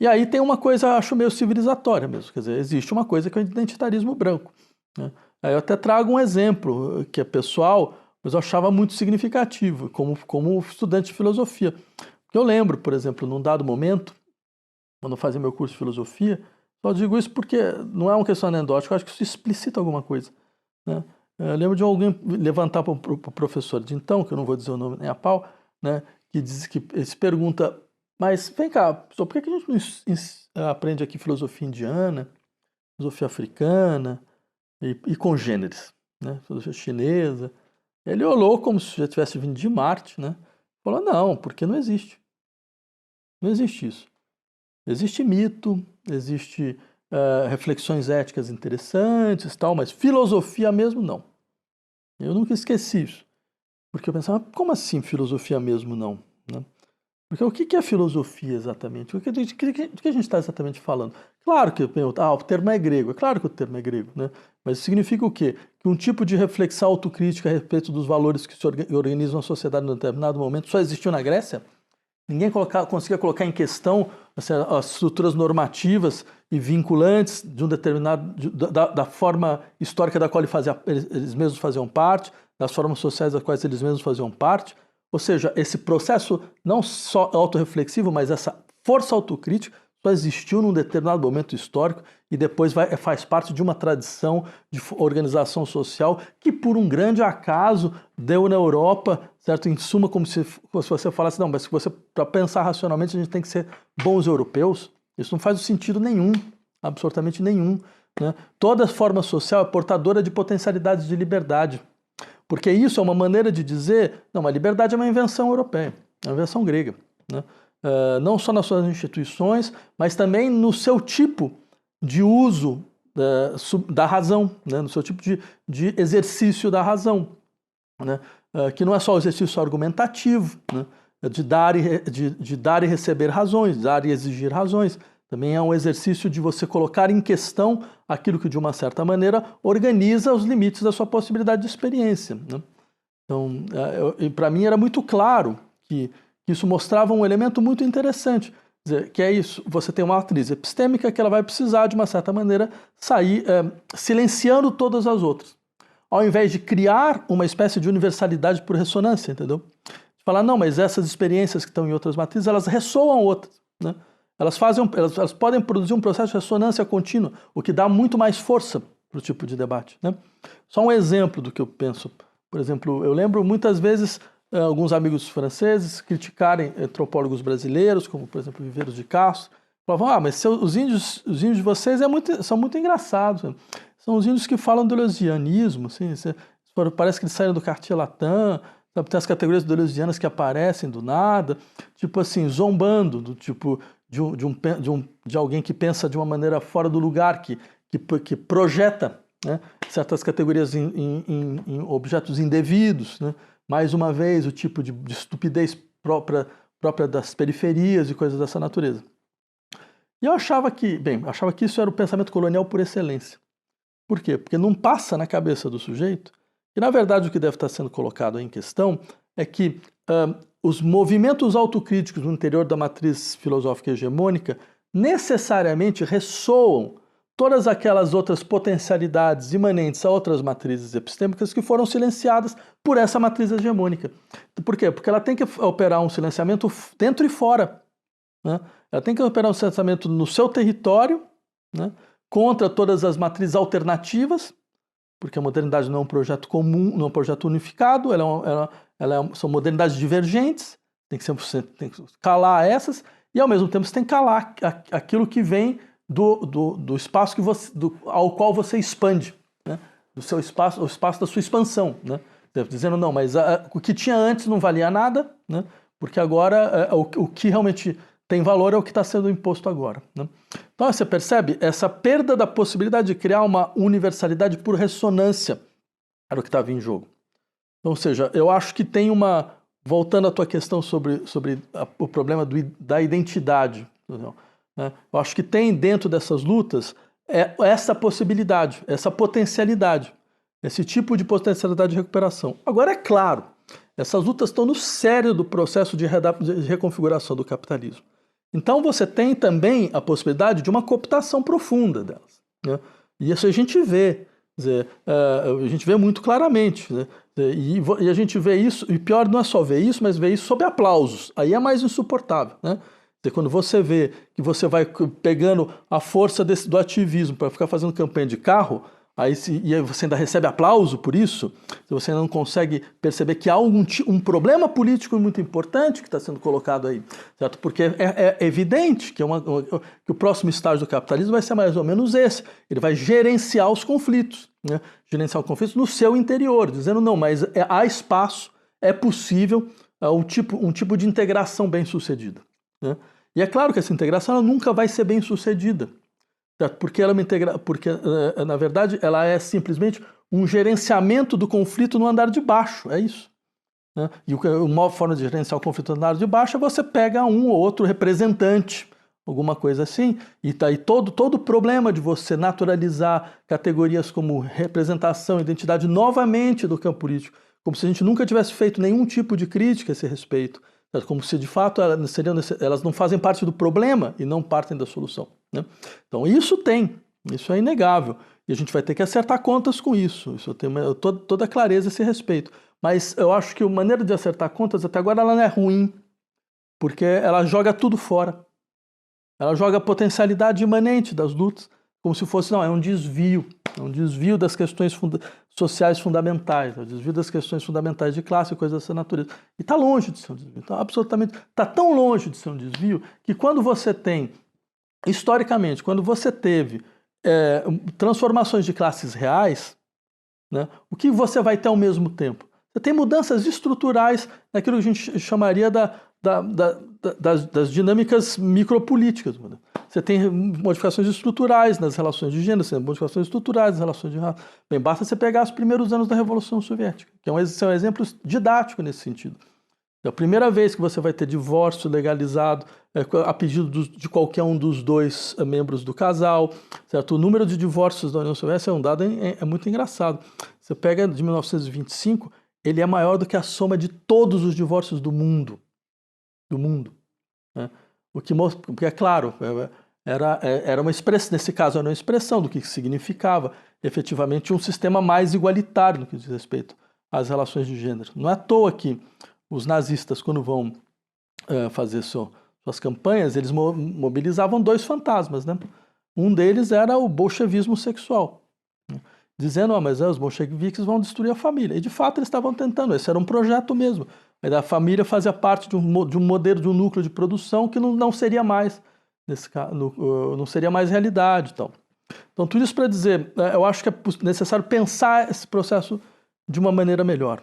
A: E aí tem uma coisa, acho, meio civilizatória mesmo. Quer dizer, existe uma coisa que é o identitarismo branco, né? Aí eu até trago um exemplo que é pessoal, mas eu achava muito significativo, como estudante de filosofia. Porque eu lembro, por exemplo, num dado momento, quando eu fazia meu curso de filosofia, só digo isso porque não é uma questão anedótica, eu acho que isso explicita alguma coisa, né? Eu lembro de alguém levantar para o professor de então, que eu não vou dizer o nome nem a pau, né, que se pergunta: mas vem cá, professor, por que a gente não aprende aqui filosofia indiana, filosofia africana e congêneres, né? Filosofia chinesa? Ele olhou como se já tivesse vindo de Marte, né? Falou: não, porque não existe. Não existe isso. Existe mito, existe reflexões éticas interessantes, tal, mas filosofia mesmo não. Eu nunca esqueci isso. Porque eu pensava: como assim filosofia mesmo não, né? Porque o que é filosofia exatamente? O que a gente está exatamente falando? Claro que o termo é grego, é claro que o termo é grego, né? Mas isso significa o quê? Que um tipo de reflexão autocrítica a respeito dos valores que se organizam na sociedade em um determinado momento só existiu na Grécia? Ninguém conseguia colocar em questão as estruturas normativas e vinculantes de um determinado da forma histórica da qual eles mesmos faziam parte, das formas sociais das quais eles mesmos faziam parte. Ou seja, esse processo não só autorreflexivo, mas essa força autocrítica só existiu num determinado momento histórico e depois faz parte de uma tradição de organização social que, por um grande acaso, deu na Europa, certo? Em suma, como se você falasse, não, mas para pensar racionalmente, a gente tem que ser bons europeus. Isso não faz sentido nenhum, absolutamente nenhum, né? Toda forma social é portadora de potencialidades de liberdade, porque isso é uma maneira de dizer, não, a liberdade é uma invenção europeia, é uma invenção grega, né? Não só nas suas instituições, mas também no seu tipo de uso da razão, né? No seu tipo de exercício da razão, né? Que não é só o exercício argumentativo, né? De dar e receber razões, dar e exigir razões. Também é um exercício de você colocar em questão aquilo que, de uma certa maneira, organiza os limites da sua possibilidade de experiência, né? Então, para mim era muito claro que isso mostrava um elemento muito interessante, que é isso, você tem uma matriz epistêmica que ela vai precisar, de uma certa maneira, sair silenciando todas as outras, ao invés de criar uma espécie de universalidade por ressonância, entendeu? De falar, não, mas essas experiências que estão em outras matrizes, elas ressoam outras, né? Elas podem produzir um processo de ressonância contínua, o que dá muito mais força para o tipo de debate, né? Só um exemplo do que eu penso. Por exemplo, eu lembro muitas vezes alguns amigos franceses criticarem antropólogos brasileiros, como, por exemplo, Viveiros de Castro, falavam, mas os índios de vocês são muito engraçados. Né? São os índios que falam do deleuzianismo, assim, parece que eles saíram do Quartier Latin, sabe? Tem as categorias deleuzianas que aparecem do nada, tipo assim, zombando, do tipo de alguém que pensa de uma maneira fora do lugar, que projeta, né, certas categorias em objetos indevidos, né? Mais uma vez, o tipo de estupidez própria das periferias e coisas dessa natureza. E eu achava que isso era o pensamento colonial por excelência. Por quê? Porque não passa na cabeça do sujeito que, na verdade, o que deve estar sendo colocado em questão é que os movimentos autocríticos no interior da matriz filosófica hegemônica necessariamente ressoam todas aquelas outras potencialidades imanentes a outras matrizes epistêmicas que foram silenciadas por essa matriz hegemônica. Por quê? Porque ela tem que operar um silenciamento dentro e fora, né? Ela tem que operar um silenciamento no seu território, né? Contra todas as matrizes alternativas, porque a modernidade não é um projeto comum, não é um projeto unificado, são modernidades divergentes, tem que calar essas, e ao mesmo tempo você tem que calar aquilo que vem do espaço ao qual você expande, né? Do seu espaço, o espaço da sua expansão, né? Dizendo, não, mas o que tinha antes não valia nada, né? Porque agora o que realmente tem valor é o que está sendo imposto agora, né? Então você percebe essa perda da possibilidade de criar uma universalidade por ressonância era o que estava em jogo. Então, ou seja, eu acho que tem voltando à tua questão sobre o problema da identidade, entendeu? Eu acho que tem dentro dessas lutas essa possibilidade, essa potencialidade, esse tipo de potencialidade de recuperação. Agora, é claro, essas lutas estão no cerne do processo de reconfiguração do capitalismo. Então você tem também a possibilidade de uma cooptação profunda delas, né? E isso a gente vê, a gente vê muito claramente, né? E a gente vê isso, e pior não é só ver isso, mas ver isso sob aplausos. Aí é mais insuportável, né? Quando você vê que você vai pegando a força do ativismo para ficar fazendo campanha de carro, e aí você ainda recebe aplauso por isso, você não consegue perceber que há um problema político muito importante que está sendo colocado aí, certo? Porque é evidente que o próximo estágio do capitalismo vai ser mais ou menos esse. Ele vai gerenciar os conflitos, né? Gerenciar os conflitos no seu interior, dizendo, não, mas há espaço, é possível um tipo de integração bem-sucedida, né? E é claro que essa integração ela nunca vai ser bem-sucedida, porque na verdade, ela é simplesmente um gerenciamento do conflito no andar de baixo, é isso, né? E uma forma de gerenciar o conflito no andar de baixo é você pega um ou outro representante, alguma coisa assim, e tá aí todo o problema de você naturalizar categorias como representação, identidade novamente do campo político, como se a gente nunca tivesse feito nenhum tipo de crítica a esse respeito, como se de fato elas não fazem parte do problema e não partem da solução, né? Então isso é inegável, e a gente vai ter que acertar contas com isso, eu tenho toda clareza a esse respeito, mas eu acho que a maneira de acertar contas até agora ela não é ruim, porque ela joga tudo fora. Ela joga a potencialidade imanente das lutas como se fosse, não, é um desvio das questões sociais fundamentais, é um desvio das questões fundamentais de classe e coisas dessa natureza. E está longe de ser um desvio, está tão longe de ser um desvio que quando você tem, historicamente, quando você teve transformações de classes reais, né, o que você vai ter ao mesmo tempo? Você tem mudanças estruturais naquilo que a gente chamaria das dinâmicas micropolíticas. Você tem modificações estruturais nas relações de gênero, você tem modificações estruturais nas relações de raça. Bem, basta você pegar os primeiros anos da Revolução Soviética, que é um exemplo didático nesse sentido. É a primeira vez que você vai ter divórcio legalizado a pedido de qualquer um dos dois membros do casal, certo? O número de divórcios da União Soviética é um dado muito engraçado. Você pega de 1925, ele é maior do que a soma de todos os divórcios do mundo. Né? Porque é claro, era uma expressão, nesse caso era uma expressão do que significava efetivamente um sistema mais igualitário no que diz respeito às relações de gênero. Não é à toa que os nazistas, quando vão fazer suas campanhas, eles mobilizavam dois fantasmas, né? Um deles era o bolchevismo sexual, né? Dizendo, mas os bolcheviques vão destruir a família. E de fato eles estavam tentando, esse era um projeto mesmo. A família fazia parte de um modelo, de um núcleo de produção que não seria mais, não seria mais realidade. Então tudo isso para dizer, eu acho que é necessário pensar esse processo de uma maneira melhor,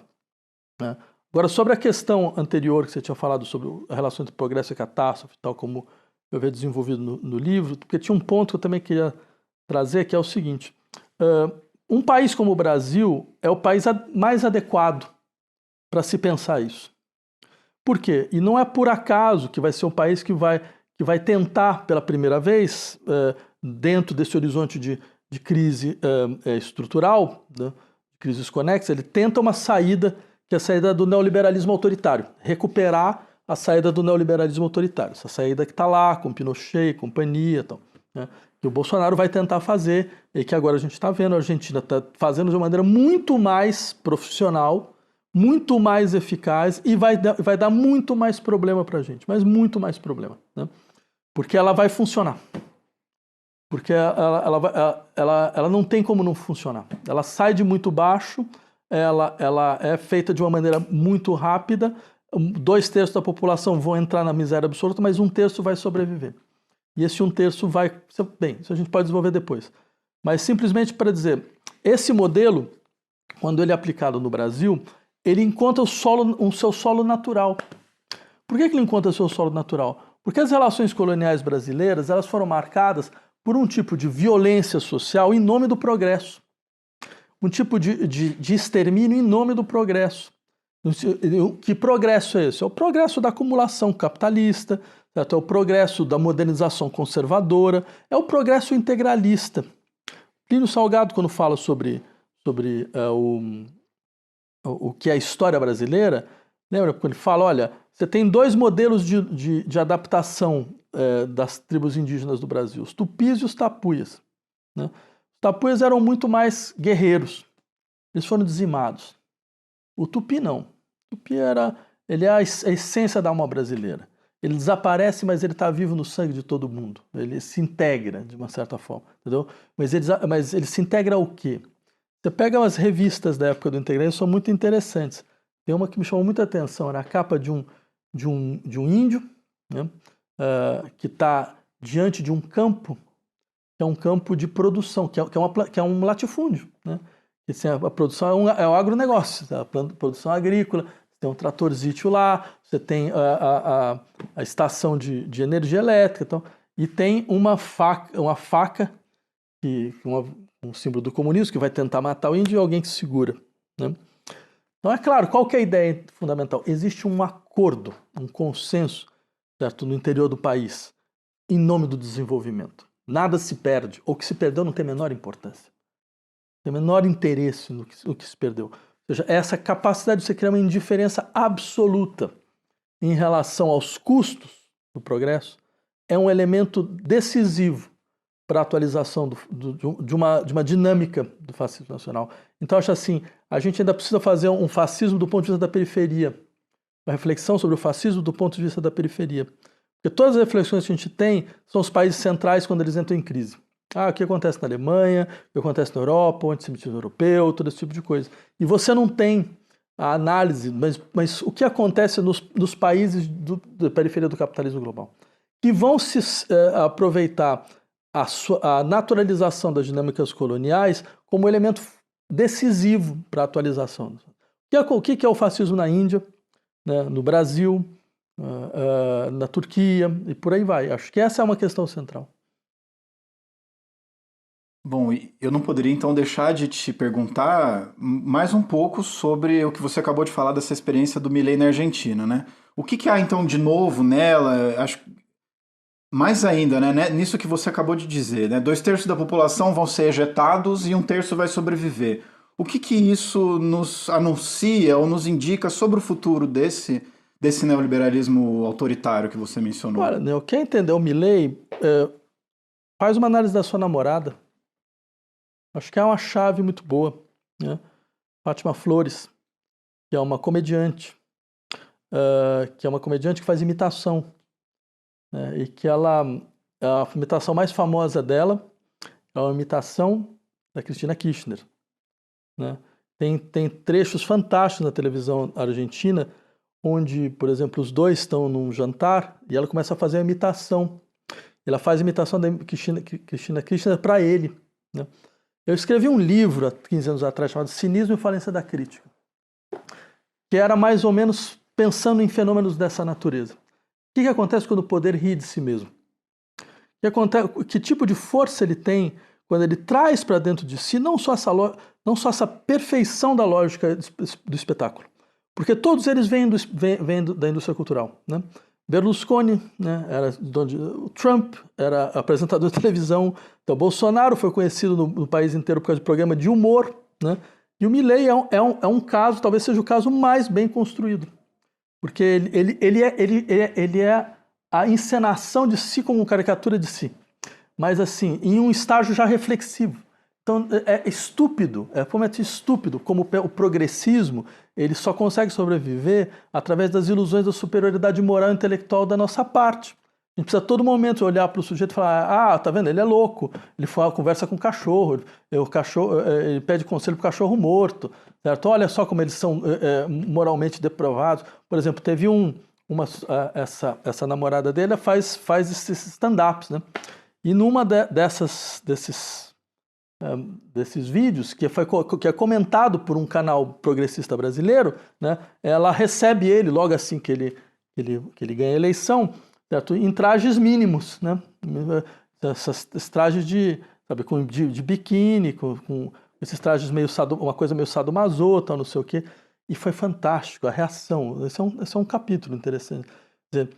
A: né? Agora, sobre a questão anterior que você tinha falado sobre a relação entre progresso e catástrofe, tal como eu havia desenvolvido no livro, porque tinha um ponto que eu também queria trazer, que é o seguinte: um país como o Brasil é o país mais adequado para se pensar isso. Por quê? E não é por acaso que vai ser um país que vai tentar, pela primeira vez, dentro desse horizonte de crise estrutural, né, crises conexas, ele tenta uma saída, que é a saída do neoliberalismo autoritário, recuperar a saída do neoliberalismo autoritário, essa saída que está lá, com Pinochet e companhia, né, que o Bolsonaro vai tentar fazer, e que agora a gente está vendo, a Argentina está fazendo de uma maneira muito mais profissional, muito mais eficaz, e vai dar muito mais problema para a gente, mas muito mais problema, né, porque ela vai funcionar. Porque ela não tem como não funcionar. Ela sai de muito baixo, ela é feita de uma maneira muito rápida, 2/3 da população vão entrar na miséria absoluta, mas 1/3 vai sobreviver. E esse 1/3 vai... Bem, isso a gente pode desenvolver depois. Mas simplesmente para dizer, esse modelo, quando ele é aplicado no Brasil, ele encontra o seu solo natural. Por que ele encontra o seu solo natural? Porque as relações coloniais brasileiras, elas foram marcadas por um tipo de violência social em nome do progresso. Um tipo de extermínio em nome do progresso. Que progresso é esse? É o progresso da acumulação capitalista, certo? É o progresso da modernização conservadora, é o progresso integralista. Plínio Salgado, quando fala sobre o que é a história brasileira, lembra quando ele fala, olha, você tem 2 modelos de adaptação das tribos indígenas do Brasil, os tupis e os tapuias, né? Os tapuias eram muito mais guerreiros, eles foram dizimados. O tupi não. O tupi ele é a essência da alma brasileira. Ele desaparece, mas ele está vivo no sangue de todo mundo. Ele se integra, de uma certa forma, entendeu? Mas ele se integra ao quê? Você pega as revistas da época do integralismo, são muito interessantes. Tem uma que me chamou muita atenção, era a capa de um índio, né, que está diante de um campo, que é um campo de produção, que é um latifúndio, né? A produção é o agronegócio, a produção agrícola, você tem um tratorzítio lá, você tem a estação de energia elétrica, então, e tem uma faca um símbolo do comunismo, que vai tentar matar o índio e alguém que segura, né? Então, é claro, qual que é a ideia fundamental? Existe um acordo, um consenso, certo, no interior do país, em nome do desenvolvimento. Nada se perde, ou que se perdeu não tem a menor importância. Tem o menor interesse no que se perdeu. Ou seja, essa capacidade de você criar uma indiferença absoluta em relação aos custos do progresso é um elemento decisivo para a atualização de uma dinâmica do fascismo nacional. Então, acho assim, a gente ainda precisa fazer um fascismo do ponto de vista da periferia, uma reflexão sobre o fascismo do ponto de vista da periferia, Porque todas as reflexões que a gente tem são os países centrais quando eles entram em crise. O que acontece na Alemanha, o que acontece na Europa, o antissemitismo europeu, todo esse tipo de coisa. E você não tem a análise, mas o que acontece nos países da periferia do capitalismo global, que vão se aproveitar a naturalização das dinâmicas coloniais como elemento decisivo para a atualização. O que é o fascismo na Índia, né, no Brasil, na Turquia e por aí vai. Acho que essa é uma questão central.
B: Bom, eu não poderia então deixar de te perguntar mais um pouco sobre o que você acabou de falar dessa experiência do Milei na Argentina, né? O que há então de novo nela? Acho mais ainda, né, nisso que você acabou de dizer, né? 2/3 da população vão ser ejetados e 1/3 vai sobreviver. O que isso nos anuncia ou nos indica sobre o futuro desse neoliberalismo autoritário que você mencionou?
A: Olha, Neo, quem entendeu o Milei, faz uma análise da sua namorada. Acho que é uma chave muito boa, né? Fátima Flores, que é uma comediante, que faz imitação, né? E que a imitação mais famosa dela é uma imitação da Cristina Kirchner, né? Tem trechos fantásticos na televisão argentina, onde, por exemplo, os dois estão num jantar e ela começa a fazer a imitação. Ela faz a imitação da Cristina Kirchner para ele, né? Eu escrevi um livro há 15 anos atrás chamado Cinismo e Falência da Crítica, que era mais ou menos pensando em fenômenos dessa natureza. O que acontece quando o poder ri de si mesmo? Que tipo de força ele tem quando ele traz para dentro de si não só essa perfeição da lógica do espetáculo, porque todos eles vêm da indústria cultural, né? Berlusconi, né, o Trump era apresentador de televisão, então Bolsonaro foi conhecido no país inteiro por causa de programa de humor, né? E o Milei é um caso, talvez seja o caso mais bem construído, porque ele é a encenação de si como caricatura de si, mas assim, em um estágio já reflexivo. Então é estúpido, é completamente estúpido como o progressismo ele só consegue sobreviver através das ilusões da superioridade moral e intelectual da nossa parte. A gente precisa a todo momento olhar para o sujeito e falar, tá vendo, ele é louco, ele conversa com o cachorro, ele pede conselho para o cachorro morto, certo? Olha só como eles são moralmente depravados. Por exemplo, teve essa namorada dele faz esses stand-ups, né? E numa desses vídeos, que é comentado por um canal progressista brasileiro, né, ela recebe ele logo assim que ele ganha a eleição, certo? Em trajes mínimos, né? Esses trajes de biquíni, com esses trajes uma coisa meio sadomaso, tal, não sei o quê. E foi fantástico a reação. Esse é um capítulo interessante. Quer dizer,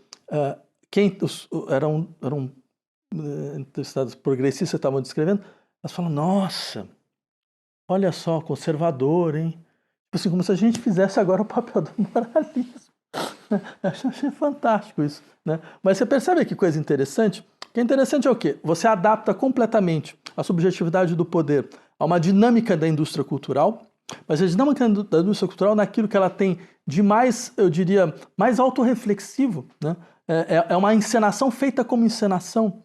A: eram entrevistados progressistas que estavam descrevendo, elas falam, nossa, olha só, conservador, hein? Tipo assim, como se a gente fizesse agora o papel do moralismo. Eu achei fantástico isso, né? Mas você percebe que coisa interessante? O que é interessante é o quê? Você adapta completamente a subjetividade do poder a uma dinâmica da indústria cultural, mas a dinâmica da indústria cultural naquilo que ela tem de mais, eu diria, mais autorreflexivo, né? É uma encenação feita como encenação,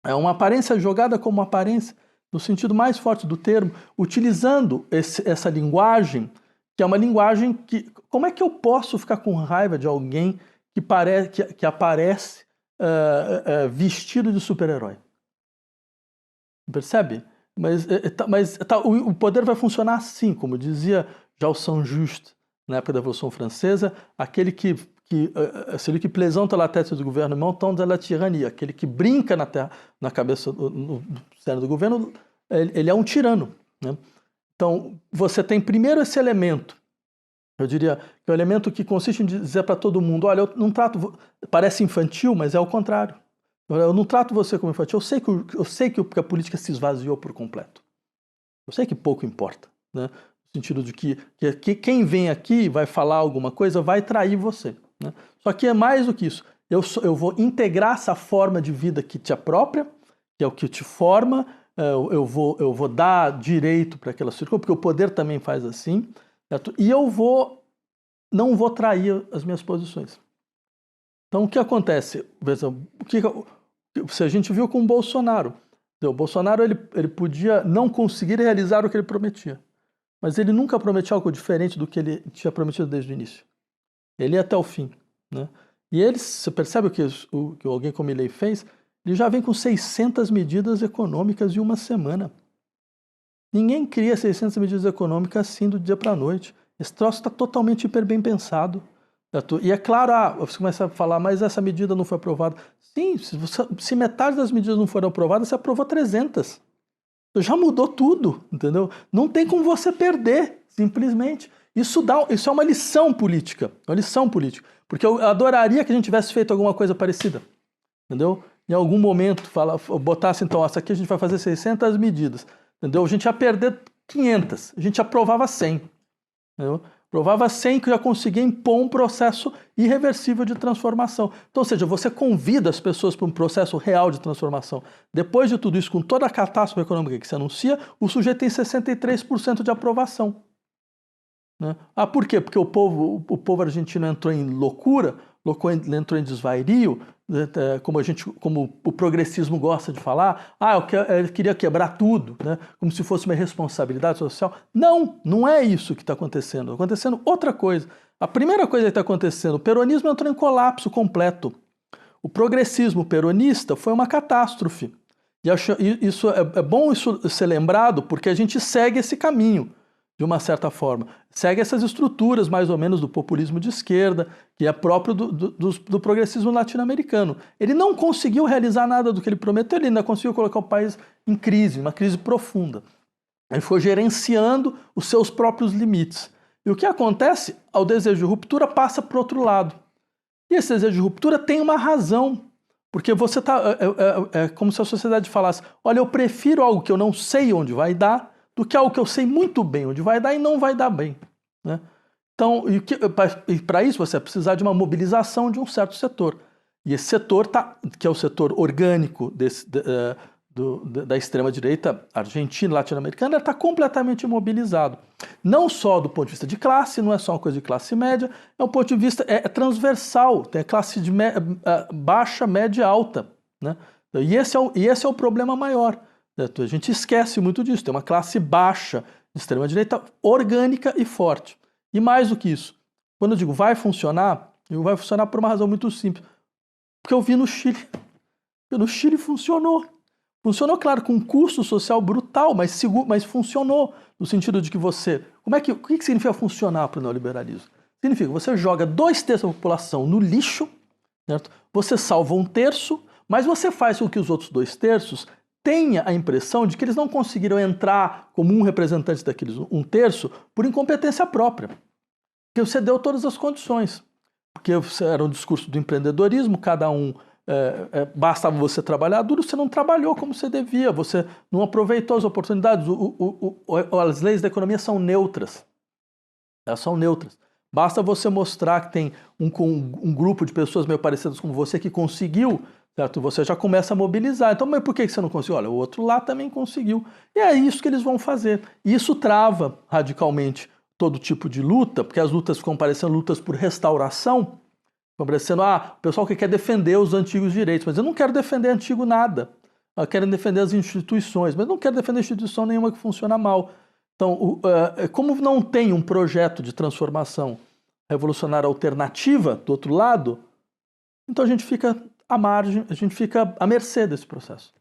A: é uma aparência jogada como aparência, no sentido mais forte do termo, utilizando essa linguagem, que é uma linguagem que... Como é que eu posso ficar com raiva de alguém que aparece vestido de super-herói? Percebe? Mas o poder vai funcionar assim, como dizia Jean Saint-Just, na época da Revolução Francesa, celui qui plaisante à la tête du gouvernement tend à la tyrannie, aquele que brinca na cabeça no cérebro do governo, ele é um tirano, né? Então, você tem primeiro esse elemento, eu diria que é o elemento que consiste em dizer para todo mundo, olha, eu não trato, parece infantil, mas é o contrário. Eu não trato você como infantil, eu sei que a política se esvaziou por completo. Eu sei que pouco importa, né? No sentido de que quem vem aqui vai falar alguma coisa, vai trair você, né? Só que é mais do que isso. Eu vou integrar essa forma de vida que te apropria, que é o que te forma, eu vou dar direito para aquela circunstância, porque o poder também faz assim, certo? E eu não vou trair as minhas posições. Então, o que acontece? A gente viu com o Bolsonaro. O Bolsonaro ele podia não conseguir realizar o que ele prometia, mas ele nunca prometia algo diferente do que ele tinha prometido desde o início. Ele ia até o fim, né? E ele, você percebe o que alguém como ele fez? Ele já vem com 600 medidas econômicas em uma semana. Ninguém cria 600 medidas econômicas assim do dia para a noite. Esse troço está totalmente hiper bem pensado. E é claro, você começa a falar, mas essa medida não foi aprovada. Sim, se metade das medidas não foram aprovadas, você aprovou 300. Já mudou tudo, entendeu? Não tem como você perder, simplesmente. Isso é uma lição política, porque eu adoraria que a gente tivesse feito alguma coisa parecida, entendeu? Em algum momento, botasse então, essa aqui a gente vai fazer 600 medidas, entendeu? A gente ia perder 500, a gente aprovava 100, entendeu? Aprovava 100 que já conseguia impor um processo irreversível de transformação. Então, ou seja, você convida as pessoas para um processo real de transformação. Depois de tudo isso, com toda a catástrofe econômica que se anuncia, o sujeito tem 63% de aprovação. Né? Por quê? Porque o povo argentino entrou em loucura, entrou em desvario, como o progressismo gosta de falar, ele queria quebrar tudo, né? Como se fosse uma responsabilidade social. Não é isso que está acontecendo. Está acontecendo outra coisa. A primeira coisa que está acontecendo, o peronismo entrou em colapso completo. O progressismo peronista foi uma catástrofe. E isso é bom isso ser lembrado, porque a gente segue esse caminho, de uma certa forma. Segue essas estruturas, mais ou menos, do populismo de esquerda, que é próprio do progressismo latino-americano. Ele não conseguiu realizar nada do que ele prometeu, ele ainda conseguiu colocar o país em crise, uma crise profunda. Ele foi gerenciando os seus próprios limites. E o que acontece? O desejo de ruptura passa para o outro lado. E esse desejo de ruptura tem uma razão. Porque você é como se a sociedade falasse, olha, eu prefiro algo que eu não sei onde vai dar, do que algo que eu sei muito bem onde vai dar e não vai dar bem. Né? Então, para isso você vai precisar de uma mobilização de um certo setor. E esse setor, que é o setor orgânico da extrema-direita argentina, latino-americana, está completamente mobilizado. Não só do ponto de vista de classe, não é só uma coisa de classe média, é um ponto de vista transversal, tem classe de baixa, média e alta. Né? E esse é o problema maior. A gente esquece muito disso. Tem uma classe baixa de extrema-direita orgânica e forte. E mais do que isso, quando eu digo vai funcionar por uma razão muito simples. Porque eu vi no Chile. E no Chile funcionou. Funcionou, claro, com um custo social brutal, mas funcionou. No sentido de que o que significa funcionar para o neoliberalismo? Significa que você joga 2/3 da população no lixo, certo? Você salva 1/3, mas você faz com que os outros 2/3 tenha a impressão de que eles não conseguiram entrar como um representante daqueles 1/3 por incompetência própria. Porque você deu todas as condições. Porque era um discurso do empreendedorismo, cada um, bastava você trabalhar duro, você não trabalhou como você devia, você não aproveitou as oportunidades. As leis da economia são neutras. Elas são neutras. Basta você mostrar que tem um grupo de pessoas meio parecidas com você que conseguiu, certo? Você já começa a mobilizar. Então, mas por que você não conseguiu? Olha, o outro lá também conseguiu. E é isso que eles vão fazer. E isso trava radicalmente todo tipo de luta, porque as lutas ficam parecendo lutas por restauração, ficam parecendo, o pessoal que quer defender os antigos direitos. Mas eu não quero defender antigo nada. Eu quero defender as instituições, mas não quero defender instituição nenhuma que funciona mal. Então, como não tem um projeto de transformação revolucionária alternativa do outro lado, então a gente fica à margem, a gente fica à mercê desse processo.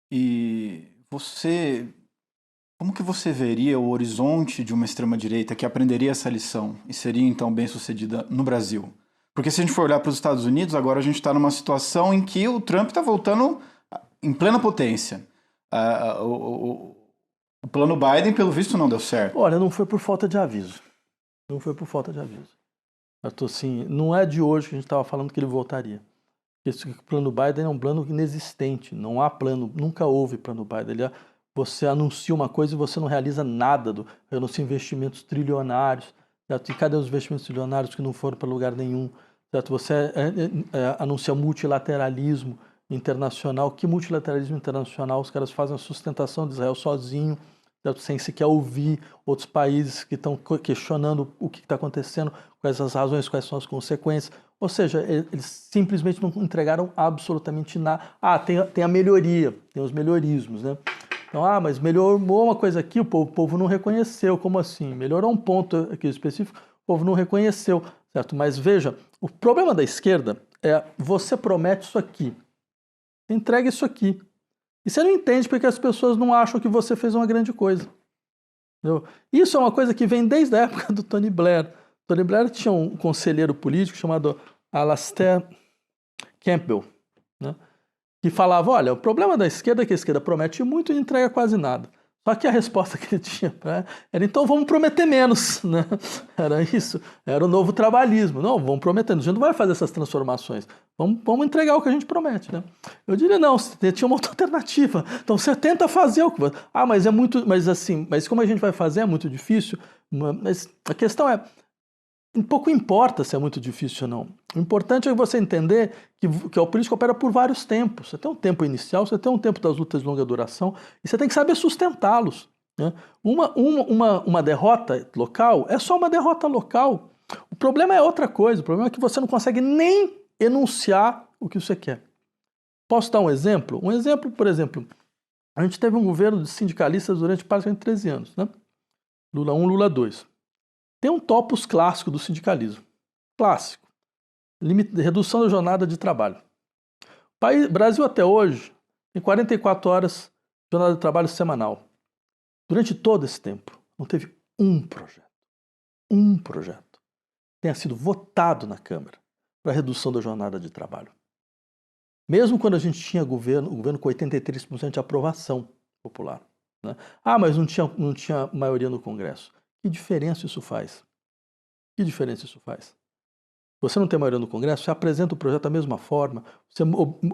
B: E como que você veria o horizonte de uma extrema-direita que aprenderia essa lição e seria então bem-sucedida no Brasil? Porque se a gente for olhar para os Estados Unidos, agora a gente está numa situação em que o Trump está voltando em plena potência. O plano Biden, pelo visto, não deu certo.
A: Olha, não foi por falta de aviso. Não foi por falta de aviso. Assim, não é de hoje que a gente estava falando que ele voltaria. Esse plano Biden é um plano inexistente. Não há plano, nunca houve plano Biden. Você anuncia uma coisa e você não realiza nada. Anuncia investimentos trilionários. Certo? E cadê os investimentos trilionários que não foram para lugar nenhum? Certo? Você anuncia multilateralismo internacional. Que multilateralismo internacional? Os caras fazem a sustentação de Israel sozinho, certo? Sem sequer ouvir outros países que estão questionando o que está acontecendo, quais as razões, quais são as consequências. Ou seja, eles simplesmente não entregaram absolutamente nada. Tem a melhoria, tem os melhorismos, né? Então, mas melhorou uma coisa aqui, o povo não reconheceu. Como assim? Melhorou um ponto aqui específico, o povo não reconheceu, certo? Mas veja, o problema da esquerda é você promete isso aqui, entrega isso aqui. E você não entende porque as pessoas não acham que você fez uma grande coisa. Entendeu? Isso é uma coisa que vem desde a época do Tony Blair. Tony Blair tinha um conselheiro político chamado Alastair Campbell, né, que falava, olha, o problema da esquerda é que a esquerda promete muito e entrega quase nada. Só que a resposta que ele tinha era, então vamos prometer menos, né? Era isso, era o novo trabalhismo. Não, vamos prometendo, a gente não vai fazer essas transformações, vamos entregar o que a gente promete, né? Eu diria, não, tinha uma outra alternativa. Então você tenta fazer o que... mas como a gente vai fazer é muito difícil, mas a questão é, pouco importa se é muito difícil ou não. O importante é você entender que a política opera por vários tempos. Você tem um tempo inicial, você tem um tempo das lutas de longa duração, e você tem que saber sustentá-los, né? Uma derrota local é só uma derrota local. O problema é outra coisa. O problema é que você não consegue nem enunciar o que você quer. Posso dar um exemplo? Um exemplo, por exemplo, a gente teve um governo de sindicalistas durante praticamente 13 anos, né? Lula 1, Lula 2. Tem um topos clássico do sindicalismo. Clássico. Redução da jornada de trabalho. O Brasil até hoje tem 44 horas de jornada de trabalho semanal. Durante todo esse tempo, não teve um projeto tenha sido votado na Câmara para redução da jornada de trabalho. Mesmo quando a gente tinha governo com 83% de aprovação popular, né? Mas não tinha maioria no Congresso. Que diferença isso faz? Que diferença isso faz? Você não tem maioria no Congresso, você apresenta o projeto da mesma forma, você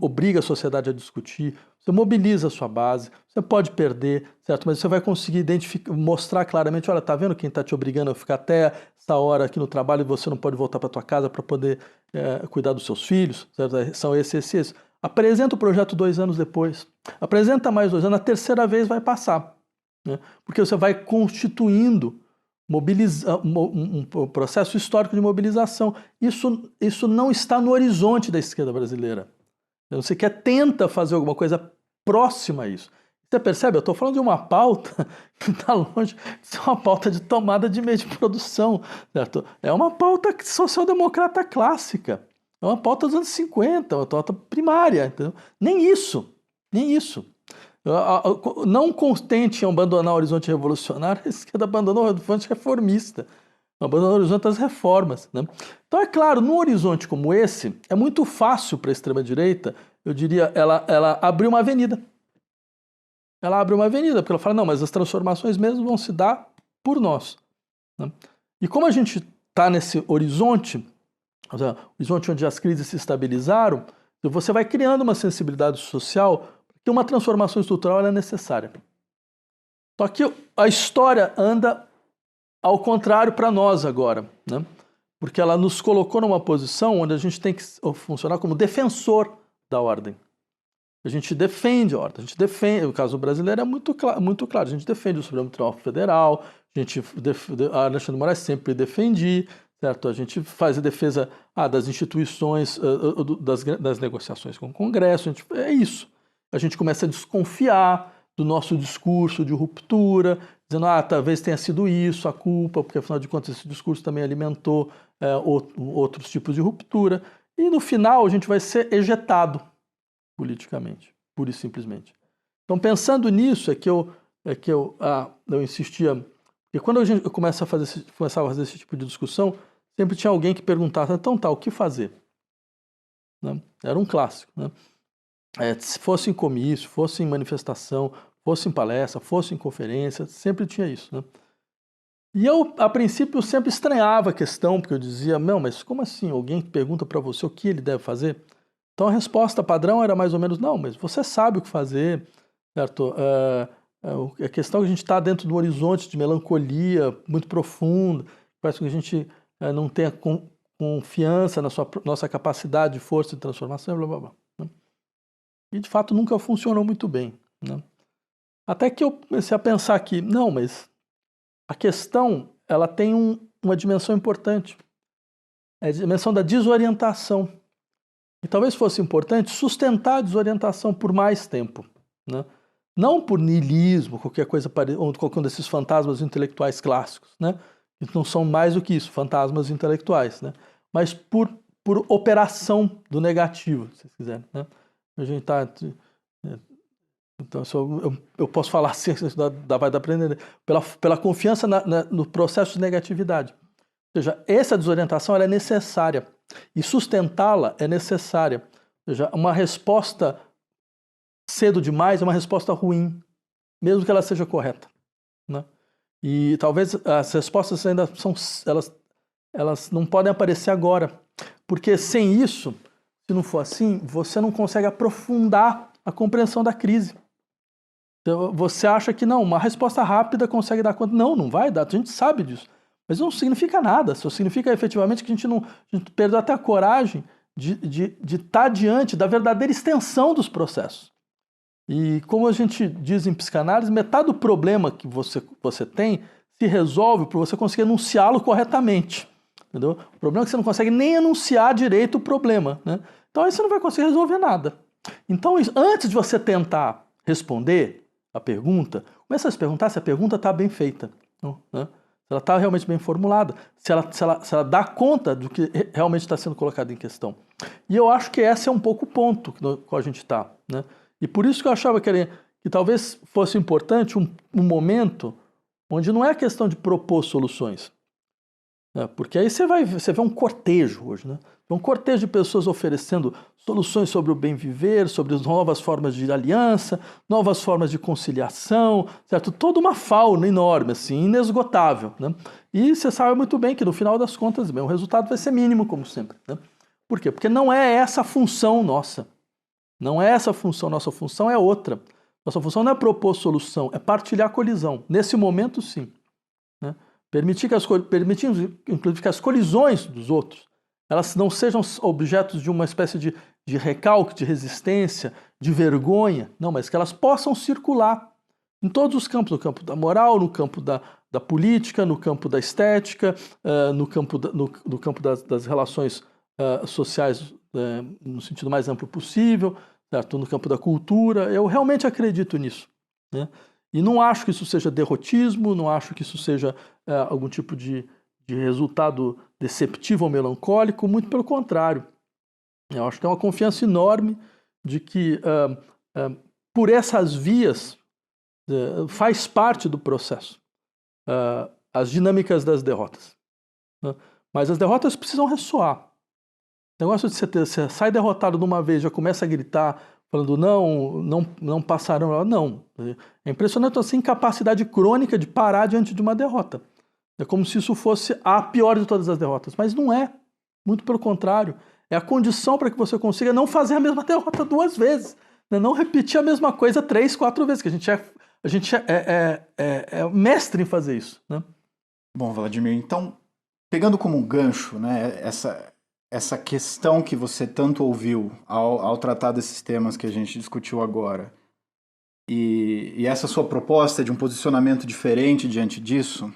A: obriga a sociedade a discutir, você mobiliza a sua base, você pode perder, certo? Mas você vai conseguir mostrar claramente, olha, tá vendo quem está te obrigando a ficar até essa hora aqui no trabalho e você não pode voltar para tua casa para poder cuidar dos seus filhos, certo? São esses. Apresenta o projeto 2 anos depois, apresenta mais 2 anos, a terceira vez vai passar, né? Porque você vai constituindo um processo histórico de mobilização. Isso não está no horizonte da esquerda brasileira. Você tenta fazer alguma coisa próxima a isso. Você percebe? Eu estou falando de uma pauta que está longe de ser uma pauta de tomada de meio de produção, certo? É uma pauta social-democrata clássica. É uma pauta dos anos 50, uma pauta primária. Entendeu? Nem isso. Não contente em abandonar o horizonte revolucionário, a esquerda abandonou o horizonte reformista, abandonou o horizonte das reformas, né? Então, é claro, num horizonte como esse, é muito fácil para a extrema-direita, eu diria, ela abrir uma avenida. Ela abre uma avenida, porque ela fala, não, mas as transformações mesmo vão se dar por nós, né? E como a gente está nesse horizonte onde as crises se estabilizaram, você vai criando uma sensibilidade social que uma transformação estrutural é necessária. Só que a história anda ao contrário para nós agora, né? Porque ela nos colocou numa posição onde a gente tem que funcionar como defensor da ordem. A gente defende a ordem, o caso brasileiro é muito claro, a gente defende o Supremo Tribunal Federal, a Alexandre de Moraes sempre defendi, certo? A gente faz a defesa das instituições, das negociações com o Congresso, é isso. A gente começa a desconfiar do nosso discurso de ruptura, dizendo, talvez tenha sido isso a culpa, porque afinal de contas esse discurso também alimentou outros tipos de ruptura, e no final a gente vai ser ejetado politicamente, pura e simplesmente. Então, pensando nisso, é que eu insistia, porque quando eu começava a fazer esse tipo de discussão, sempre tinha alguém que perguntava, então o que fazer? Né? Era um clássico, né? Se fosse em comício, fosse em manifestação, fosse em palestra, fosse em conferência, sempre tinha isso, né? E eu, a princípio, sempre estranhava a questão, porque eu dizia, não, mas como assim? Alguém pergunta para você o que ele deve fazer? Então a resposta padrão era mais ou menos, não, mas você sabe o que fazer, certo? A questão é que a gente está dentro de um horizonte de melancolia muito profunda, parece que a gente não tem confiança na nossa capacidade de força de transformação, blá, blá, blá. E, de fato, nunca funcionou muito bem, né? Até que eu comecei a pensar que, não, mas a questão ela tem uma dimensão importante. é a dimensão da desorientação. E talvez fosse importante sustentar a desorientação por mais tempo, né? Não por niilismo, qualquer coisa ou qualquer um desses fantasmas intelectuais clássicos, né? Que não são mais do que isso, fantasmas intelectuais, né? Mas por operação do negativo, se vocês quiserem, né? A gente tá... Então, eu posso falar assim, vai dar para entender, pela confiança no processo de negatividade. Ou seja, essa desorientação ela é necessária e sustentá-la é necessária. Ou seja, uma resposta cedo demais é uma resposta ruim, mesmo que ela seja correta, né? E talvez as respostas ainda elas não podem aparecer agora, porque sem isso, se não for assim, você não consegue aprofundar a compreensão da crise. Então, você acha que não, uma resposta rápida consegue dar conta. Não vai dar, a gente sabe disso. Mas não significa nada, só significa efetivamente que a gente perdeu até a coragem de estar diante da verdadeira extensão dos processos. E como a gente diz em psicanálise, metade do problema que você tem se resolve por você conseguir enunciá-lo corretamente. Entendeu? O problema é que você não consegue nem enunciar direito o problema, né? Então aí você não vai conseguir resolver nada. Então, antes de você tentar responder a pergunta, começa a se perguntar se a pergunta está bem feita, né? Se ela está realmente bem formulada, se ela dá conta do que realmente está sendo colocado em questão. E eu acho que esse é um pouco o ponto no qual a gente está, né? E por isso que eu achava que talvez fosse importante um momento onde não é questão de propor soluções, né? Porque aí você vê um cortejo hoje, né? Um cortejo de pessoas oferecendo soluções sobre o bem viver, sobre as novas formas de aliança, novas formas de conciliação, certo? Toda uma fauna enorme, assim, inesgotável, né? E você sabe muito bem que no final das contas, o resultado vai ser mínimo, como sempre, né? Por quê? Porque não é essa a função nossa. Não é essa a função, nossa função é outra. Nossa função não é propor solução, é partilhar a colisão. Nesse momento, sim, né? Permitir, inclusive, que as colisões dos outros elas não sejam objetos de uma espécie de recalque, de resistência, de vergonha, não, mas que elas possam circular em todos os campos, no campo da moral, no campo da política, no campo da estética, no campo das relações sociais no sentido mais amplo possível, certo? No campo da cultura. Eu realmente acredito nisso, né? E não acho que isso seja derrotismo, não acho que isso seja algum tipo de resultado deceptivo ou melancólico, muito pelo contrário. Eu acho que é uma confiança enorme de que por essas vias faz parte do processo as dinâmicas das derrotas, né? Mas as derrotas precisam ressoar. O negócio de você sai derrotado de uma vez, já começa a gritar, falando não passarão, não. É impressionante essa incapacidade crônica de parar diante de uma derrota. É como se isso fosse a pior de todas as derrotas, mas não é. Muito pelo contrário. É a condição para que você consiga não fazer a mesma derrota 2 vezes, né? Não repetir a mesma coisa 3, 4 vezes, que a gente é mestre em fazer isso, né?
B: Bom, Vladimir, então, pegando como um gancho, né, essa questão que você tanto ouviu ao tratar desses temas que a gente discutiu agora, e essa sua proposta de um posicionamento diferente diante disso,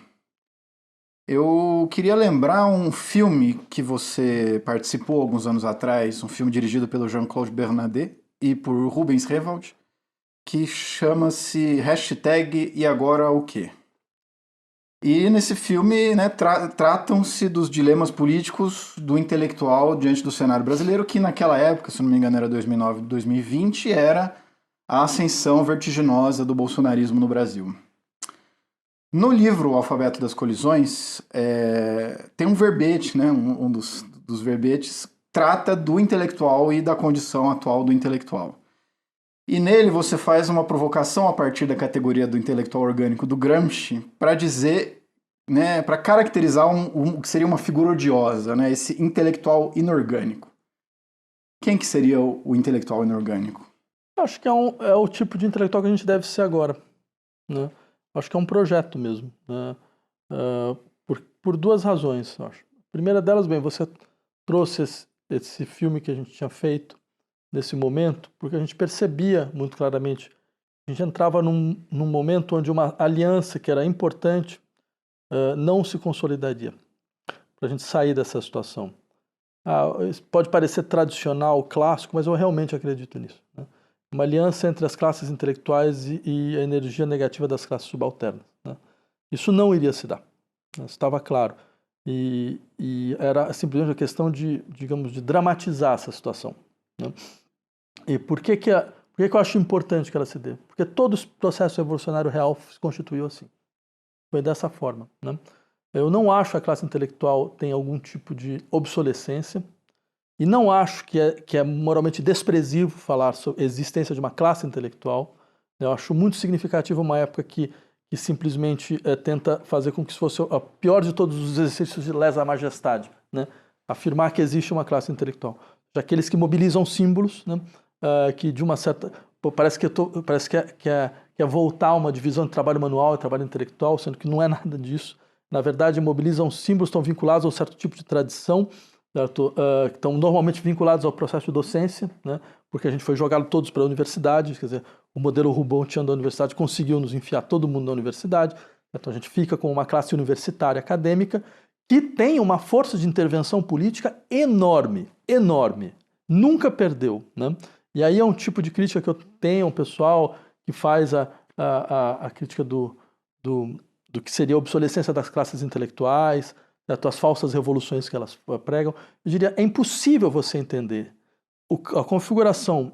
B: eu queria lembrar um filme que você participou alguns anos atrás, um filme dirigido pelo Jean-Claude Bernardet e por Rubens Rewald, que chama-se #E Agora o Quê? E nesse filme, né, tratam-se dos dilemas políticos do intelectual diante do cenário brasileiro, que naquela época, se não me engano era 2009, 2020, era a ascensão vertiginosa do bolsonarismo no Brasil. No livro O Alfabeto das Colisões, tem um verbete, né, um dos verbetes, trata do intelectual e da condição atual do intelectual. E nele você faz uma provocação a partir da categoria do intelectual orgânico do Gramsci para dizer, né, para caracterizar o que seria uma figura odiosa, né, esse intelectual inorgânico. Quem que seria o intelectual inorgânico?
A: Acho que é o tipo de intelectual que a gente deve ser agora, né? Acho que é um projeto mesmo, né? Por 2 razões, acho. A primeira delas, bem, você trouxe esse filme que a gente tinha feito nesse momento, porque a gente percebia muito claramente, a gente entrava num momento onde uma aliança que era importante não se consolidaria, para a gente sair dessa situação. pode parecer tradicional, clássico, mas eu realmente acredito nisso, né? Uma aliança entre as classes intelectuais e a energia negativa das classes subalternas, né? Isso não iria se dar, né? Estava claro. E era simplesmente uma questão digamos, de dramatizar essa situação, né? E por que eu acho importante que ela se dê? Porque todo o processo revolucionário real se constituiu assim. Foi dessa forma, né? Eu não acho que a classe intelectual tem algum tipo de obsolescência e não acho que é moralmente desprezível falar sobre a existência de uma classe intelectual. Eu acho muito significativo uma época que simplesmente tenta fazer com que isso fosse a pior de todos os exercícios de lesa majestade, né? Afirmar que existe uma classe intelectual. Aqueles que mobilizam símbolos, né? Que de uma certa... Parece que é voltar a uma divisão de trabalho manual e trabalho intelectual, sendo que não é nada disso. Na verdade, mobilizam símbolos que estão vinculados a um certo tipo de tradição, certo? Que estão normalmente vinculados ao processo de docência, né? Porque a gente foi jogado todos para a universidade, quer dizer, o modelo Roubaud da universidade conseguiu nos enfiar todo mundo na universidade, então a gente fica com uma classe universitária acadêmica que tem uma força de intervenção política enorme, enorme, nunca perdeu, né? E aí é um tipo de crítica que eu tenho, um pessoal que faz a crítica do que seria a obsolescência das classes intelectuais, as falsas revoluções que elas pregam. Eu diria, é impossível você entender a configuração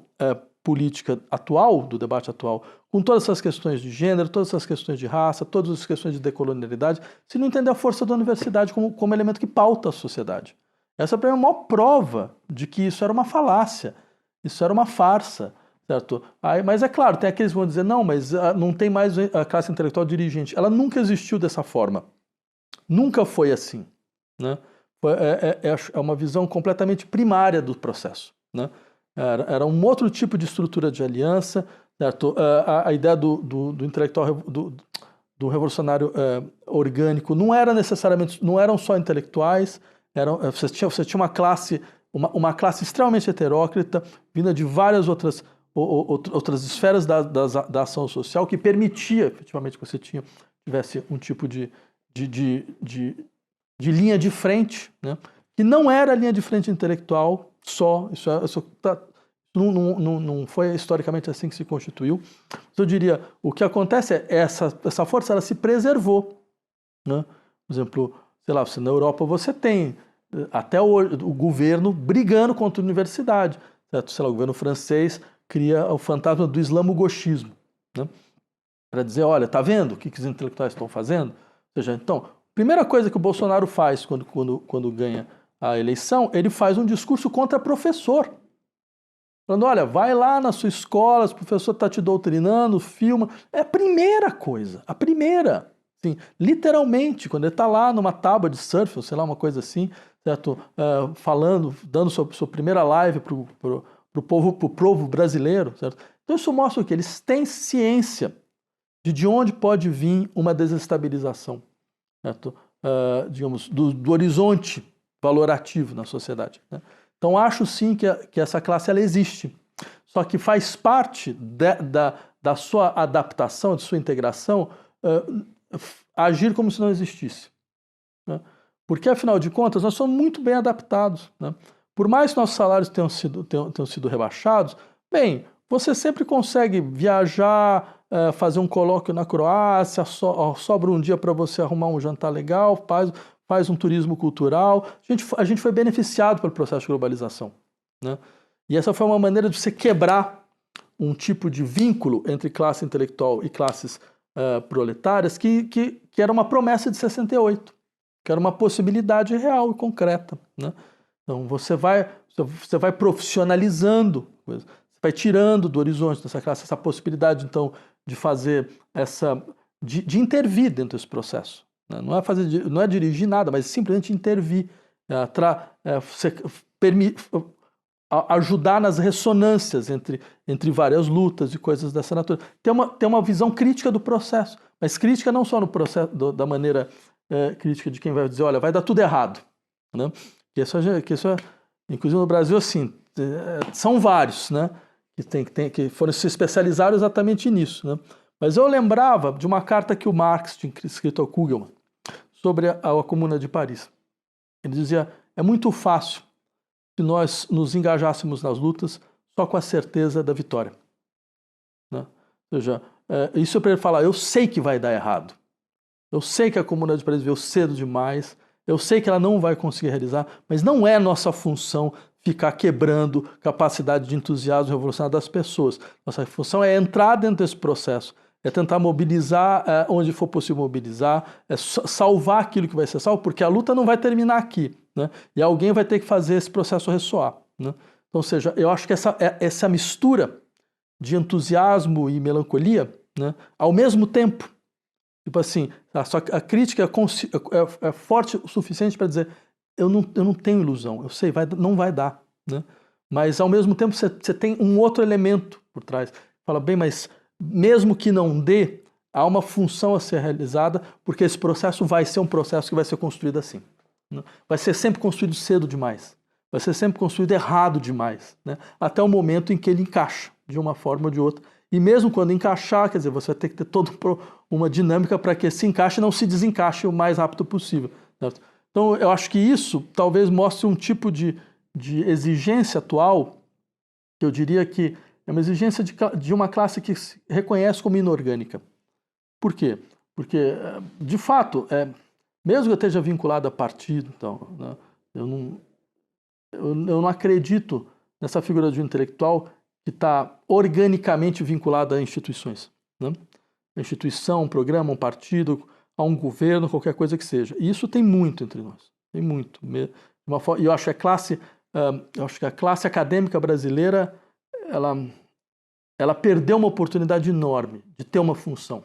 A: política atual, do debate atual, com todas essas questões de gênero, todas essas questões de raça, todas as questões de decolonialidade, se não entender a força da universidade como elemento que pauta a sociedade. Essa é a maior prova de que isso era uma falácia, isso era uma farsa, certo? Mas é claro, tem aqueles que vão dizer, não, mas não tem mais a classe intelectual dirigente. Ela nunca existiu dessa forma. Nunca foi assim, né? É uma visão completamente primária do processo, né? Era um outro tipo de estrutura de aliança, certo? A ideia do intelectual, do revolucionário orgânico não era necessariamente, não eram só intelectuais, você tinha uma classe extremamente heteróclita, vinda de várias outras esferas da ação social, que permitia, efetivamente, que você tivesse um tipo de linha de frente, né? Que não era a linha de frente intelectual só, não foi historicamente assim que se constituiu. Eu diria, o que acontece é essa força ela se preservou, né? Por exemplo, sei lá, na Europa você tem até o governo brigando contra a universidade, certo? Sei lá, o governo francês cria o fantasma do islamo-gauchismo, né? Para dizer, olha, tá vendo o que os intelectuais estão fazendo? Ou seja, então, a primeira coisa que o Bolsonaro faz quando ganha a eleição, ele faz um discurso contra professor. Falando, olha, vai lá na sua escola, o professor está te doutrinando, filma. É a primeira coisa, a primeira. Sim, literalmente, quando ele está lá numa tábua de surf, ou sei lá, uma coisa assim, certo? Falando, dando sua primeira live para o povo brasileiro, certo? Então isso mostra o que? Eles têm ciência de onde pode vir uma desestabilização, certo? Digamos, do horizonte valorativo na sociedade, né? Então acho sim que essa classe ela existe, só que faz parte da sua adaptação, de sua integração, agir como se não existisse, né? Porque afinal de contas nós somos muito bem adaptados, né? Por mais que nossos salários tenham sido rebaixados, bem, você sempre consegue viajar, fazer um colóquio na Croácia, sobra um dia para você arrumar um jantar legal, faz um turismo cultural. A gente foi beneficiado pelo processo de globalização, né? E essa foi uma maneira de você quebrar um tipo de vínculo entre classe intelectual e classes proletárias que era uma promessa de 68, que era uma possibilidade real e concreta, né? Então você vai profissionalizando, você vai tirando do horizonte dessa classe essa possibilidade, então, de fazer de intervir dentro desse processo, né? Não é dirigir nada, mas simplesmente intervir, ajudar nas ressonâncias entre várias lutas e coisas dessa natureza. Ter uma visão crítica do processo, mas crítica não só no processo, da maneira crítica de quem vai dizer, olha, vai dar tudo errado, né? Que isso é, inclusive no Brasil, assim, são vários, né? Que foram se especializaram exatamente nisso, né? Mas eu lembrava de uma carta que o Marx tinha escrito ao Kugelmann sobre a Comuna de Paris. Ele dizia, é muito fácil se nós nos engajássemos nas lutas só com a certeza da vitória, né? Ou seja, isso é para ele falar, eu sei que vai dar errado, eu sei que a Comuna de Paris veio cedo demais, eu sei que ela não vai conseguir realizar, mas não é nossa função ficar quebrando capacidade de entusiasmo revolucionário das pessoas. Nossa função é entrar dentro desse processo, é tentar mobilizar onde for possível mobilizar, é salvar aquilo que vai ser salvo, porque a luta não vai terminar aqui, né? E alguém vai ter que fazer esse processo ressoar, né? Então, ou seja, eu acho que essa mistura de entusiasmo e melancolia, né, ao mesmo tempo, tipo assim, a crítica é forte o suficiente para dizer eu não tenho ilusão, eu sei, não vai dar, né? Mas ao mesmo tempo você tem um outro elemento por trás. Fala, bem, mas mesmo que não dê, há uma função a ser realizada, porque esse processo vai ser um processo que vai ser construído assim, né? Vai ser sempre construído cedo demais, vai ser sempre construído errado demais, né? Até o momento em que ele encaixa de uma forma ou de outra. E mesmo quando encaixar, quer dizer, você vai ter que ter toda uma dinâmica para que esse encaixe não se desencaixe o mais rápido possível, certo? Então, eu acho que isso talvez mostre um tipo de exigência atual, que eu diria que é uma exigência de uma classe que se reconhece como inorgânica. Por quê? Porque, de fato, mesmo que eu esteja vinculado a partido, então, né, eu não acredito nessa figura de um intelectual que está organicamente vinculada a instituições, né? A instituição, um programa, um partido, a um governo, qualquer coisa que seja. E isso tem muito entre nós, tem muito. E eu acho que a classe acadêmica brasileira, ela perdeu uma oportunidade enorme de ter uma função.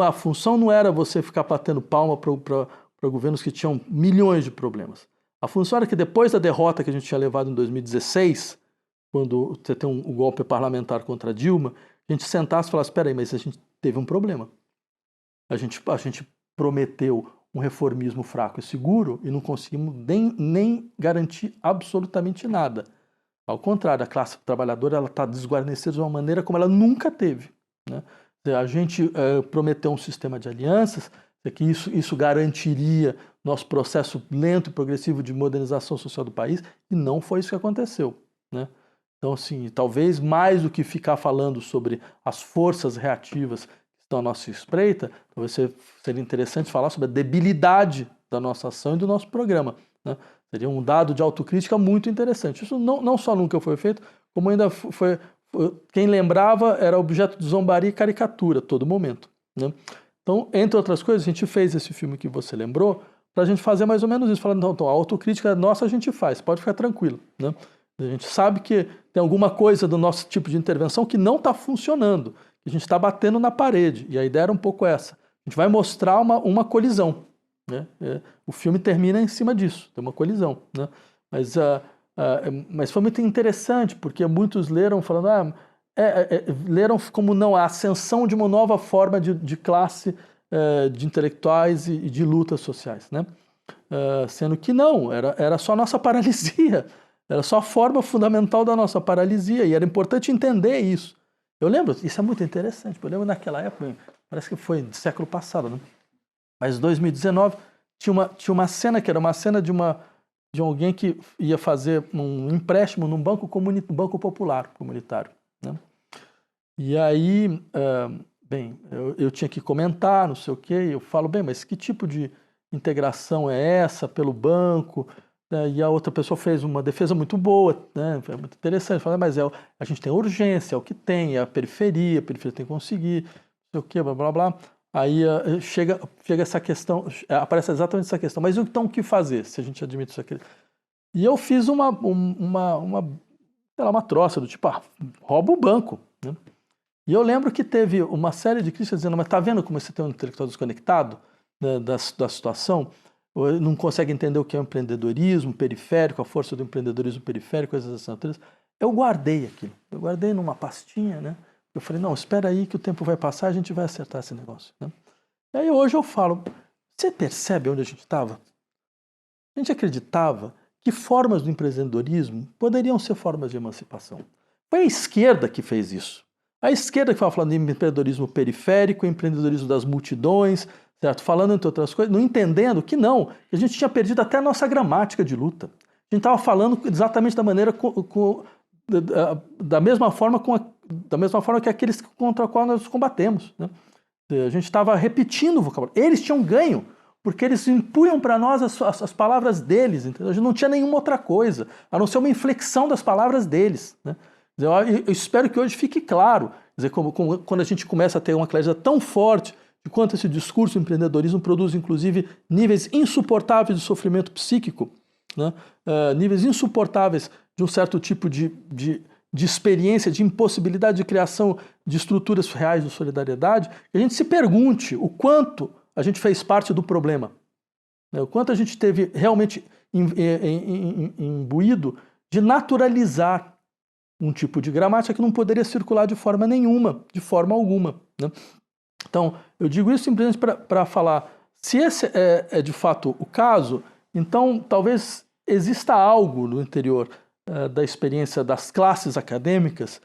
A: A função não era você ficar batendo palma para governos que tinham milhões de problemas. A função era que depois da derrota que a gente tinha levado em 2016, quando você tem um golpe parlamentar contra Dilma, a gente sentasse e falasse, espera aí, mas a gente teve um problema. A gente prometeu um reformismo fraco e seguro e não conseguimos nem garantir absolutamente nada. Ao contrário, a classe trabalhadora está desguarnecida de uma maneira como ela nunca teve, né? A gente prometeu um sistema de alianças, que isso garantiria nosso processo lento e progressivo de modernização social do país, e não foi isso que aconteceu, né? Então, assim, talvez mais do que ficar falando sobre as forças reativas que estão à nossa espreita, talvez seria interessante falar sobre a debilidade da nossa ação e do nosso programa, né? Seria um dado de autocrítica muito interessante. Isso não só nunca foi feito, como ainda foi quem lembrava era objeto de zombaria e caricatura a todo momento, né? Então, entre outras coisas, a gente fez esse filme que você lembrou para a gente fazer mais ou menos isso, falando, então, a autocrítica nossa a gente faz, pode ficar tranquilo, né? A gente sabe que tem alguma coisa do nosso tipo de intervenção que não está funcionando, que a gente está batendo na parede, e a ideia era um pouco essa. A gente vai mostrar uma colisão, né? O filme termina em cima disso, tem uma colisão, né? Mas foi muito interessante, porque muitos leram falando, leram como a ascensão de uma nova forma de classe de intelectuais e de lutas sociais, né? Sendo que não, era só a nossa paralisia, era só a forma fundamental da nossa paralisia, e era importante entender isso. Eu lembro, isso é muito interessante, eu lembro naquela época, parece que foi do século passado, né? Mas em 2019 tinha uma cena que era uma cena de alguém que ia fazer um empréstimo num banco popular comunitário, né? E aí, eu tinha que comentar, não sei o quê, e eu falo, mas que tipo de integração é essa pelo banco? E a outra pessoa fez uma defesa muito boa, né? Foi muito interessante. Falei, mas a gente tem urgência, é o que tem, é a periferia tem que conseguir, não sei o quê, blá, blá, blá. Aí chega essa questão, aparece exatamente essa questão, mas então o que fazer se a gente admite isso aqui? E eu fiz uma troça do tipo, rouba o banco, né? E eu lembro que teve uma série de críticas dizendo, mas tá vendo como você tem um intelectual desconectado, né, da situação? Não consegue entender o que é o empreendedorismo periférico, a força do empreendedorismo periférico, coisas dessa natureza. Eu guardei aquilo, eu guardei numa pastinha, né? Eu falei, não, espera aí que o tempo vai passar, a gente vai acertar esse negócio, né? E aí hoje eu falo, você percebe onde a gente estava? A gente acreditava que formas do empreendedorismo poderiam ser formas de emancipação. Foi a esquerda que fez isso. A esquerda que estava falando de empreendedorismo periférico, empreendedorismo das multidões, certo? Falando entre outras coisas, não entendendo que não, que a gente tinha perdido até a nossa gramática de luta, A gente estava falando exatamente da maneira da mesma forma que aqueles contra os quais nós combatemos, né? A gente estava repetindo o vocabulário. Eles tinham ganho, porque eles impunham para nós as palavras deles, entendeu? A gente não tinha nenhuma outra coisa, a não ser uma inflexão das palavras deles, né? Eu espero que hoje fique claro, quando a gente começa a ter uma clareza tão forte de quanto esse discurso do empreendedorismo produz, inclusive, níveis insuportáveis de sofrimento psíquico, né? Níveis insuportáveis de um certo tipo de experiência, de impossibilidade de criação de estruturas reais de solidariedade, que a gente se pergunte o quanto a gente fez parte do problema, né? O quanto a gente teve realmente imbuído de naturalizar um tipo de gramática que não poderia circular de forma nenhuma, de forma alguma, né? Então, eu digo isso simplesmente para falar, se esse é de fato o caso, então talvez exista algo no interior da experiência das classes acadêmicas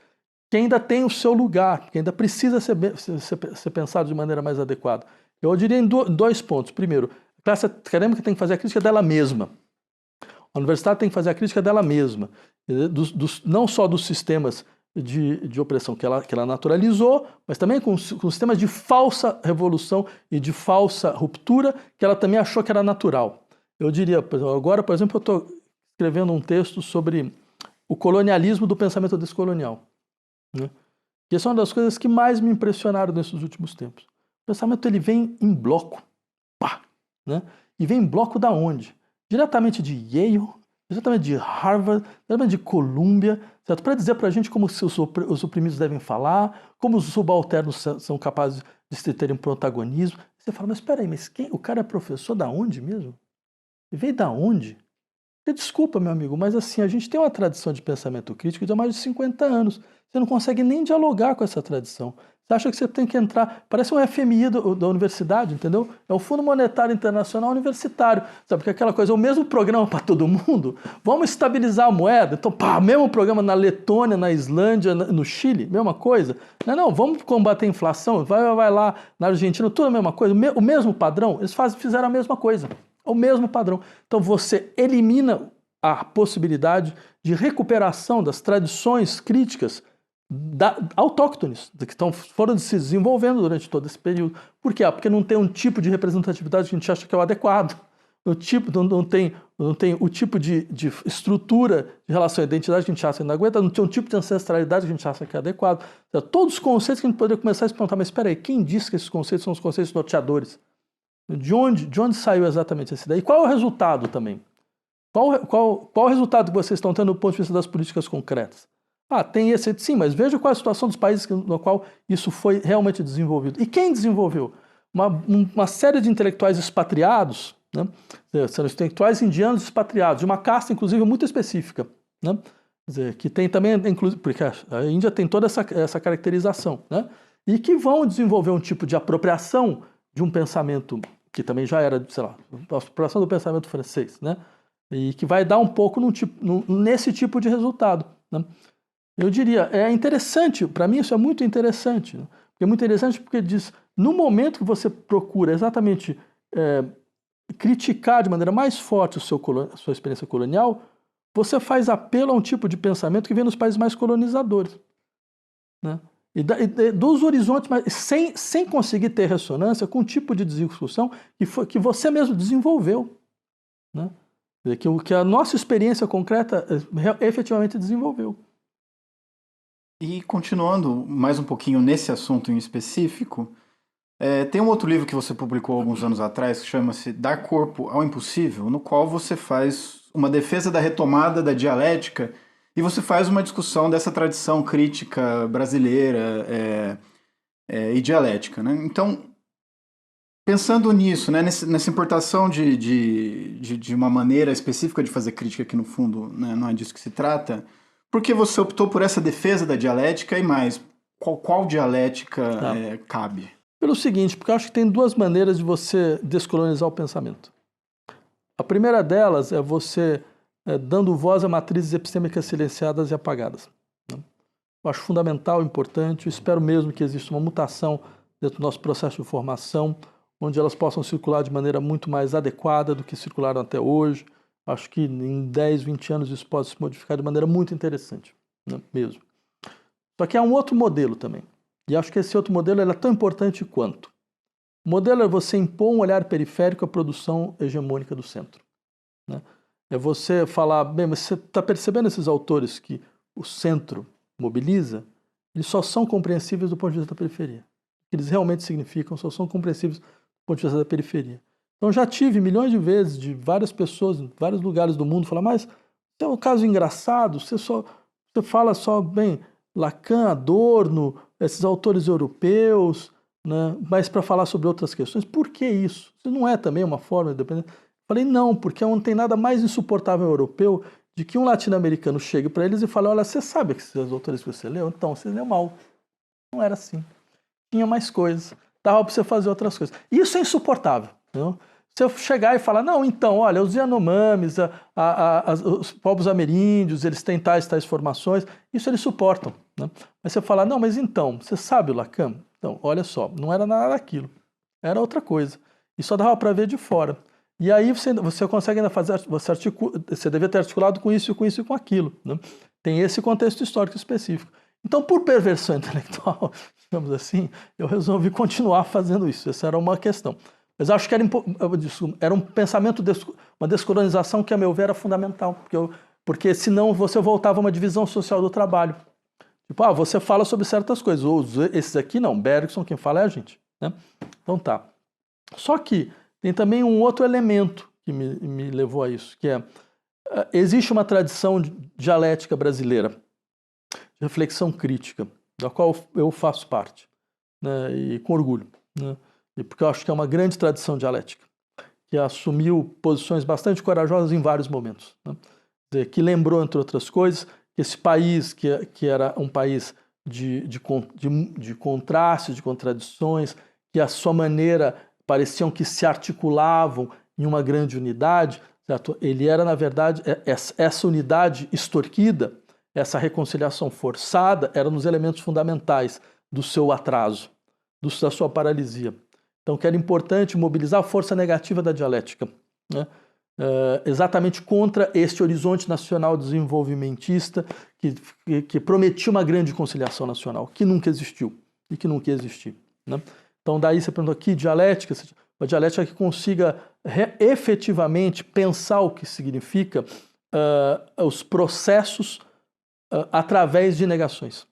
A: que ainda tem o seu lugar, que ainda precisa ser pensado de maneira mais adequada. Eu diria em dois pontos. Primeiro, a classe acadêmica tem que fazer a crítica dela mesma. A universidade tem que fazer a crítica dela mesma, não só dos sistemas de opressão que ela naturalizou, mas também com sistemas de falsa revolução e de falsa ruptura que ela também achou que era natural. Eu diria, agora, por exemplo, eu estou escrevendo um texto sobre o colonialismo do pensamento descolonial, né? E essa é uma das coisas que mais me impressionaram nesses últimos tempos. O pensamento ele vem em bloco, pá, né? E vem em bloco da onde? Diretamente de Yale, diretamente de Harvard, diretamente de Columbia, certo? Para dizer para a gente como os oprimidos devem falar, como os subalternos são capazes de terem protagonismo. Você fala, mas espera aí, o cara é professor da onde mesmo? E veio da onde? Desculpa, meu amigo, mas assim, a gente tem uma tradição de pensamento crítico de há mais de 50 anos. Você não consegue nem dialogar com essa tradição. Você acha que você tem que entrar... Parece um FMI da universidade, entendeu? É o Fundo Monetário Internacional Universitário. Sabe, porque aquela coisa, o mesmo programa para todo mundo, vamos estabilizar a moeda. Então, pá, mesmo programa na Letônia, na Islândia, no Chile, mesma coisa. Não, vamos combater a inflação, vai lá na Argentina, tudo a mesma coisa. O mesmo padrão, eles fizeram a mesma coisa. O mesmo padrão. Então você elimina a possibilidade de recuperação das tradições críticas autóctones, que foram se desenvolvendo durante todo esse período. Por quê? Porque não tem um tipo de representatividade que a gente acha que é o adequado. Não tem o tipo de estrutura de relação à identidade que a gente acha que não aguenta, não tem um tipo de ancestralidade que a gente acha que é adequado. Então, todos os conceitos que a gente poderia começar a se perguntar, mas espera aí, quem disse que esses conceitos são os conceitos norteadores? De onde saiu exatamente essa ideia? E qual é o resultado também? Qual o resultado que vocês estão tendo do ponto de vista das políticas concretas? Tem esse, sim, mas veja qual é a situação dos países no qual isso foi realmente desenvolvido. E quem desenvolveu? Uma série de intelectuais expatriados, né? São intelectuais indianos expatriados, de uma casta, inclusive, muito específica, né? Quer dizer, que tem também, porque a Índia tem toda essa caracterização, né? E que vão desenvolver um tipo de apropriação de um pensamento que também já era, sei lá, a apropriação do pensamento francês, né? E que vai dar um pouco nesse tipo de resultado, né? Eu diria, é interessante, para mim isso é muito interessante, né? É muito interessante porque diz, no momento que você procura exatamente criticar de maneira mais forte a sua experiência colonial, você faz apelo a um tipo de pensamento que vem nos países mais colonizadores, né? E dos horizontes, mas sem conseguir ter ressonância com um tipo de discussão que você mesmo desenvolveu, né? Que a nossa experiência concreta efetivamente desenvolveu.
B: E continuando mais um pouquinho nesse assunto em específico, tem um outro livro que você publicou alguns anos atrás que chama-se Dar Corpo ao Impossível, no qual você faz uma defesa da retomada da dialética e você faz uma discussão dessa tradição crítica brasileira e dialética, né? Então, pensando nisso, né, nessa importação de uma maneira específica de fazer crítica, que no fundo, né, não é disso que se trata, por que você optou por essa defesa da dialética e mais? Qual dialética cabe?
A: Pelo seguinte, porque eu acho que tem duas maneiras de você descolonizar o pensamento. A primeira delas é você dando voz a matrizes epistêmicas silenciadas e apagadas, né? Eu acho fundamental, importante, eu espero mesmo que exista uma mutação dentro do nosso processo de formação, onde elas possam circular de maneira muito mais adequada do que circularam até hoje, Acho que em 10, 20 anos isso pode se modificar de maneira muito interessante, né, mesmo. Só que há um outro modelo também. E acho que esse outro modelo é tão importante quanto. O modelo é você impor um olhar periférico à produção hegemônica do centro, né? É você falar, bem, mas você está percebendo esses autores que o centro mobiliza? Eles só são compreensíveis do ponto de vista da periferia. O que eles realmente significam só são compreensíveis do ponto de vista da periferia. Então já tive milhões de vezes de várias pessoas em vários lugares do mundo falar, mas é um caso engraçado, você fala só, bem, Lacan, Adorno, esses autores europeus, né, mas para falar sobre outras questões. Por que isso? Isso não é também uma forma de dependência? Falei, não, porque não tem nada mais insuportável europeu de que um latino-americano chegue para eles e fale, olha, você sabe que esses autores que você leu? Então, você leu mal. Não era assim. Tinha mais coisas. Dava para você fazer outras coisas. Isso é insuportável. Não? Se eu chegar e falar, não, então, olha, os Yanomamis, os povos ameríndios, eles têm tais formações, isso eles suportam. Né? Mas você fala, não, mas então, você sabe o Lacan? Então, olha só, não era nada daquilo. Era outra coisa. E só dava para ver de fora. E aí você consegue ainda fazer, você devia ter articulado com isso e com aquilo. Né? Tem esse contexto histórico específico. Então, por perversão intelectual, digamos assim, eu resolvi continuar fazendo isso. Essa era uma questão. Mas acho que era um pensamento, uma descolonização que, a meu ver, era fundamental. Porque senão você voltava a uma divisão social do trabalho. Tipo, você fala sobre certas coisas. Ou esses aqui não, Bergson, quem fala é a gente. Né? Então tá. Só que tem também um outro elemento que me levou a isso, que existe uma tradição dialética brasileira, de reflexão crítica, da qual eu faço parte, né, e com orgulho, né, e porque eu acho que é uma grande tradição dialética, que assumiu posições bastante corajosas em vários momentos, né, que lembrou, entre outras coisas, que esse país, que era um país de contrastes, de contradições, que a sua maneira pareciam que se articulavam em uma grande unidade, certo? Ele era, na verdade, essa unidade extorquida, essa reconciliação forçada, era nos elementos fundamentais do seu atraso, da sua paralisia. Então, que era importante mobilizar a força negativa da dialética, né? Exatamente contra este horizonte nacional desenvolvimentista que prometia uma grande conciliação nacional, que nunca existiu e que nunca ia existir, né? Então, daí você perguntou aqui, dialética, uma dialética que consiga efetivamente pensar o que significa os processos através de negações.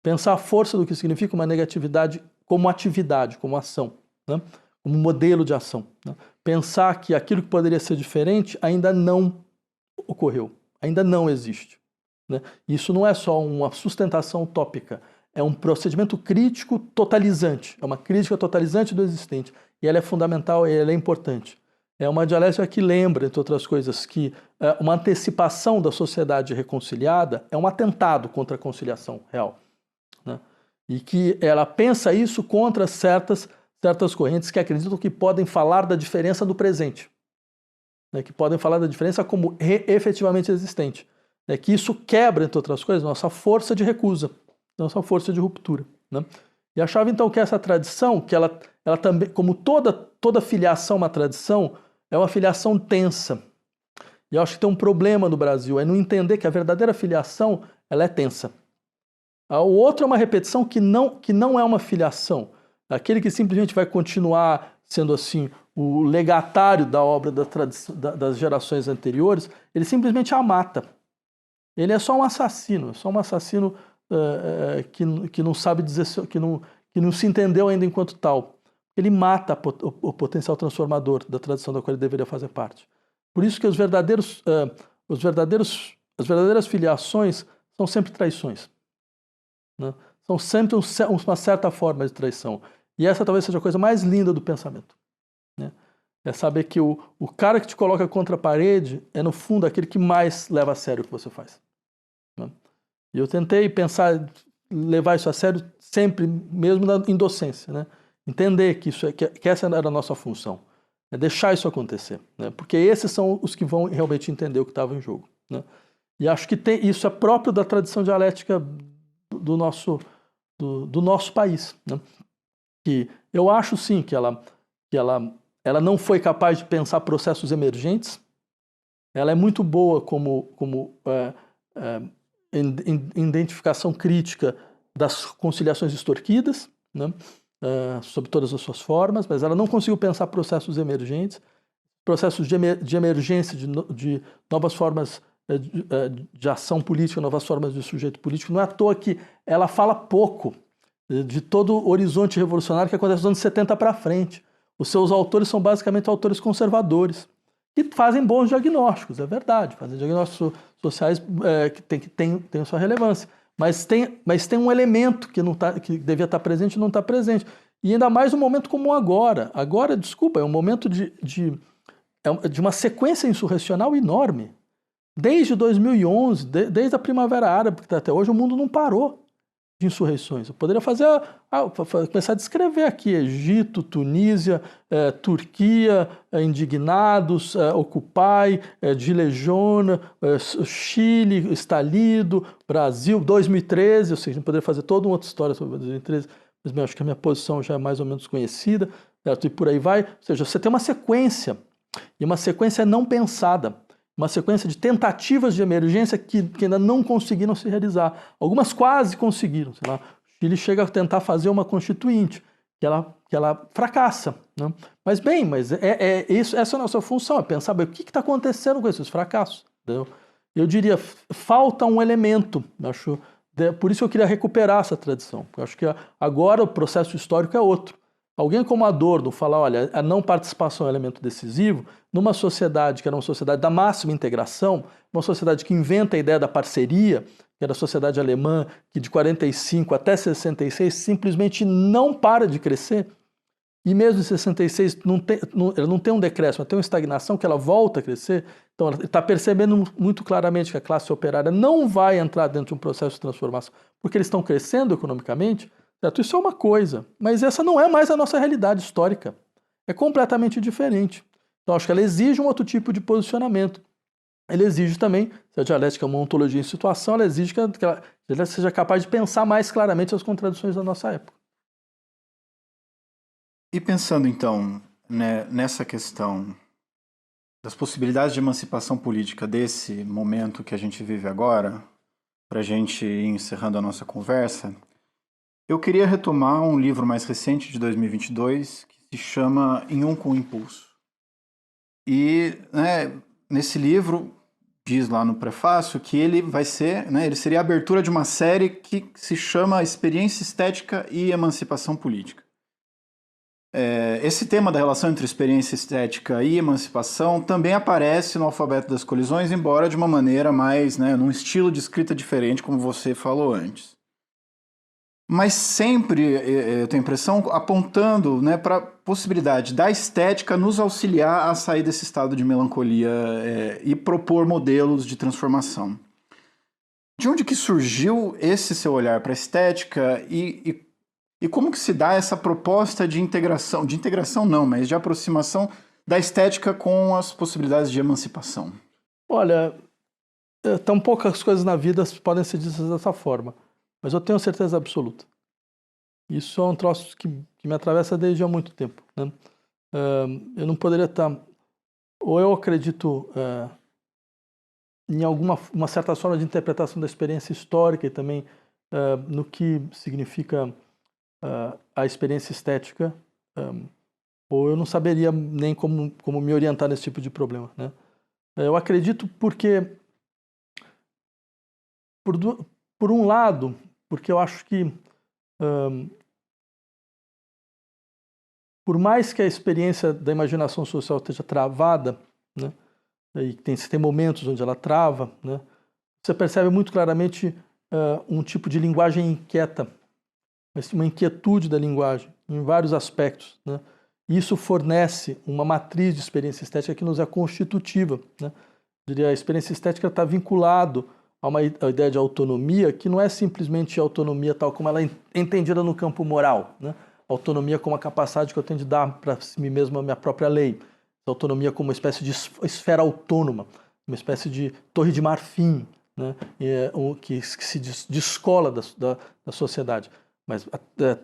A: Pensar a força do que significa uma negatividade como atividade, como ação, né? Como modelo de ação. Né? Pensar que aquilo que poderia ser diferente ainda não ocorreu, ainda não existe. Né? Isso não é só uma sustentação utópica, é um procedimento crítico totalizante, é uma crítica totalizante do existente, e ela é fundamental e ela é importante. É uma dialética que lembra, entre outras coisas, que uma antecipação da sociedade reconciliada é um atentado contra a conciliação real, né? E que ela pensa isso contra certas correntes que acreditam que podem falar da diferença do presente, né? Que podem falar da diferença como efetivamente existente, né? Que isso quebra, entre outras coisas, nossa força de recusa, nossa força de ruptura, né? E achava então que essa tradição, que ela também, como toda filiação uma tradição, é uma filiação tensa. E eu acho que tem um problema no Brasil, é não entender que a verdadeira filiação ela é tensa. O outro é uma repetição que não é uma filiação. Aquele que simplesmente vai continuar sendo assim o legatário da obra das gerações anteriores, ele simplesmente a mata. Ele é só um assassino, que não sabe dizer, que não se entendeu ainda enquanto tal. Ele mata o potencial transformador da tradição da qual ele deveria fazer parte. Por isso que as verdadeiras filiações são sempre traições, né? São sempre uma certa forma de traição. E essa talvez seja a coisa mais linda do pensamento, né? É saber que o cara que te coloca contra a parede é, no fundo, aquele que mais leva a sério o que você faz, né? E eu tentei levar isso a sério sempre, mesmo em docência, né? Entender que essa era a nossa função, é deixar isso acontecer, né? Porque esses são os que vão realmente entender o que estava em jogo, né? E acho que isso é próprio da tradição dialética do nosso país, né? Que eu acho sim que ela não foi capaz de pensar processos emergentes, ela é muito boa como identificação crítica das conciliações extorquidas, né? Sob todas as suas formas, mas ela não conseguiu pensar processos emergentes, processos de emergência de novas formas de ação política, novas formas de sujeito político. Não é à toa que ela fala pouco de todo o horizonte revolucionário que acontece dos anos 70 para frente. Os seus autores são basicamente autores conservadores, que fazem bons diagnósticos, é verdade, fazem diagnósticos sociais que tem sua relevância. Mas tem um elemento que devia estar presente e não está presente. E ainda mais um momento como agora. Agora, desculpa, é um momento de uma sequência insurrecional enorme. Desde 2011, desde a Primavera Árabe, que até hoje, o mundo não parou de insurreições. Eu poderia começar a descrever aqui: Egito, Tunísia, Turquia, indignados, Occupy, Gilets jaunes, Chile, estalido, Brasil, 2013, ou seja, a gente poderia fazer toda uma outra história sobre 2013, mas eu acho que a minha posição já é mais ou menos conhecida, certo? E por aí vai. Ou seja, você tem uma sequência, e uma sequência não pensada, uma sequência de tentativas de emergência que ainda não conseguiram se realizar. Algumas quase conseguiram. Sei lá, o Chile chega a tentar fazer uma constituinte, que ela fracassa, né? Mas essa é a nossa função, é pensar bem, o que está acontecendo com esses fracassos. Entendeu? Eu diria, falta um elemento. Por isso eu queria recuperar essa tradição. Eu acho que agora o processo histórico é outro. Alguém como Adorno fala, olha, a não participação é um elemento decisivo, numa sociedade que era uma sociedade da máxima integração, uma sociedade que inventa a ideia da parceria, que era a sociedade alemã, que de 45 até 66 simplesmente não para de crescer, e mesmo em 66 ela não tem um decréscimo, ela tem uma estagnação que ela volta a crescer. Então ela está percebendo muito claramente que a classe operária não vai entrar dentro de um processo de transformação, porque eles estão crescendo economicamente. Certo? Isso é uma coisa, mas essa não é mais a nossa realidade histórica. É completamente diferente. Então, acho que ela exige um outro tipo de posicionamento. Ela exige também, se a dialética é uma ontologia em situação, ela exige que ela seja capaz de pensar mais claramente as contradições da nossa época.
B: E pensando, então, né, nessa questão das possibilidades de emancipação política desse momento que a gente vive agora, para a gente ir encerrando a nossa conversa, eu queria retomar um livro mais recente de 2022 que se chama Em Um com Impulso. E nesse livro diz lá no prefácio que ele vai ser, ele seria a abertura de uma série que se chama Experiência Estética e Emancipação Política. Esse tema da relação entre experiência estética e emancipação também aparece no Alfabeto das Colisões, embora de uma maneira mais, num estilo de escrita diferente, como você falou antes. Mas sempre, eu tenho a impressão, apontando para a possibilidade da estética nos auxiliar a sair desse estado de melancolia e propor modelos de transformação. De onde que surgiu esse seu olhar para a estética e como que se dá essa proposta de integração não, mas de aproximação da estética com as possibilidades de emancipação?
A: Olha, tão poucas coisas na vida podem ser ditas dessa forma. Mas eu tenho certeza absoluta. Isso é um troço que me atravessa desde há muito tempo, né? Eu não poderia estar... Ou eu acredito em uma certa forma de interpretação da experiência histórica e também no que significa a experiência estética, ou eu não saberia nem como me orientar nesse tipo de problema, né? Eu acredito porque, por um lado, porque eu acho que por mais que a experiência da imaginação social esteja travada, né, e tem momentos onde ela trava, né, você percebe muito claramente um tipo de linguagem inquieta, uma inquietude da linguagem em vários aspectos, né? E isso fornece uma matriz de experiência estética que nos é constitutiva, né? Eu diria, a experiência estética está vinculado a ideia de autonomia, que não é simplesmente autonomia tal como ela é entendida no campo moral, né? Autonomia como a capacidade que eu tenho de dar para mim mesmo a minha própria lei. Autonomia como uma espécie de esfera autônoma, uma espécie de torre de marfim, né? Que se descola da sociedade. Mas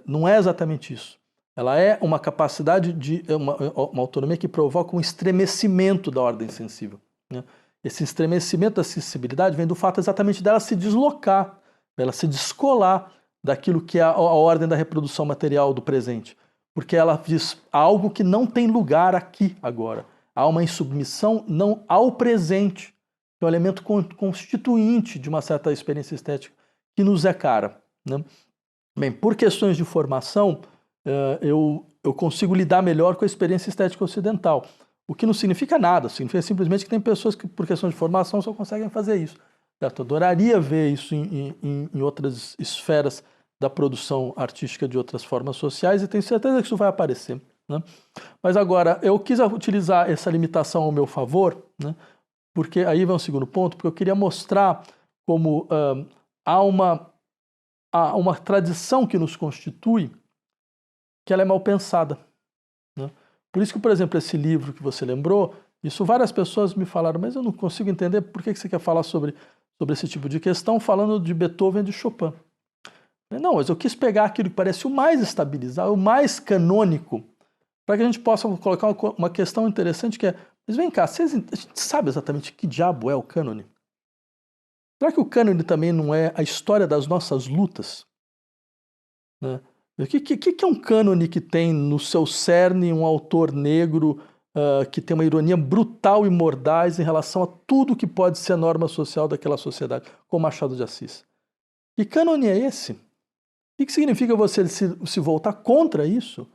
A: não é exatamente isso. Ela é uma capacidade uma autonomia que provoca um estremecimento da ordem sensível, né? esse estremecimento da sensibilidade vem do fato exatamente dela se deslocar, dela se descolar daquilo que é a ordem da reprodução material do presente. Porque ela diz algo que não tem lugar aqui agora. Há uma insubmissão não ao presente, que é um elemento constituinte de uma certa experiência estética que nos é cara, né? Bem, por questões de formação, eu consigo lidar melhor com a experiência estética ocidental, o que não significa nada, significa simplesmente que tem pessoas que, por questões de formação, só conseguem fazer isso. Certo? Eu adoraria ver isso em outras esferas da produção artística de outras formas sociais e tenho certeza que isso vai aparecer, né? Mas agora, eu quis utilizar essa limitação ao meu favor, né? Porque aí vai um segundo ponto, porque eu queria mostrar como há uma tradição que nos constitui que ela é mal pensada, né? Por isso que, por exemplo, esse livro que você lembrou, isso várias pessoas me falaram, mas eu não consigo entender por que você quer falar sobre esse tipo de questão falando de Beethoven e de Chopin. Não, mas eu quis pegar aquilo que parece o mais estabilizado, o mais canônico, para que a gente possa colocar uma questão interessante que é, mas vem cá, a gente sabe exatamente que diabo é o cânone? Será que o cânone também não é a história das nossas lutas? Né? O que é um cânone que tem no seu cerne um autor negro que tem uma ironia brutal e mordaz em relação a tudo que pode ser a norma social daquela sociedade, como Machado de Assis? Que cânone é esse? O que significa você se voltar contra isso?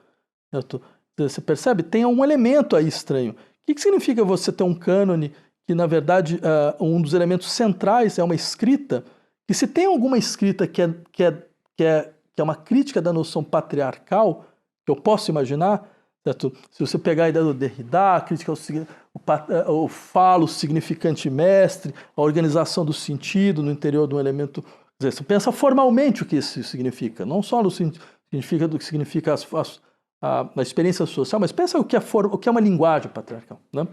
A: Você percebe? Tem um elemento aí estranho. O que significa você ter um cânone que, na verdade, um dos elementos centrais é uma escrita, que se tem alguma escrita que é uma crítica da noção patriarcal, que eu posso imaginar, certo? Se você pegar a ideia do Derrida, a crítica ao falo significante mestre, a organização do sentido no interior de um elemento. Quer dizer, você pensa formalmente o que isso significa, não só no significa do que significa a experiência social, mas pensa o que é uma linguagem patriarcal, né?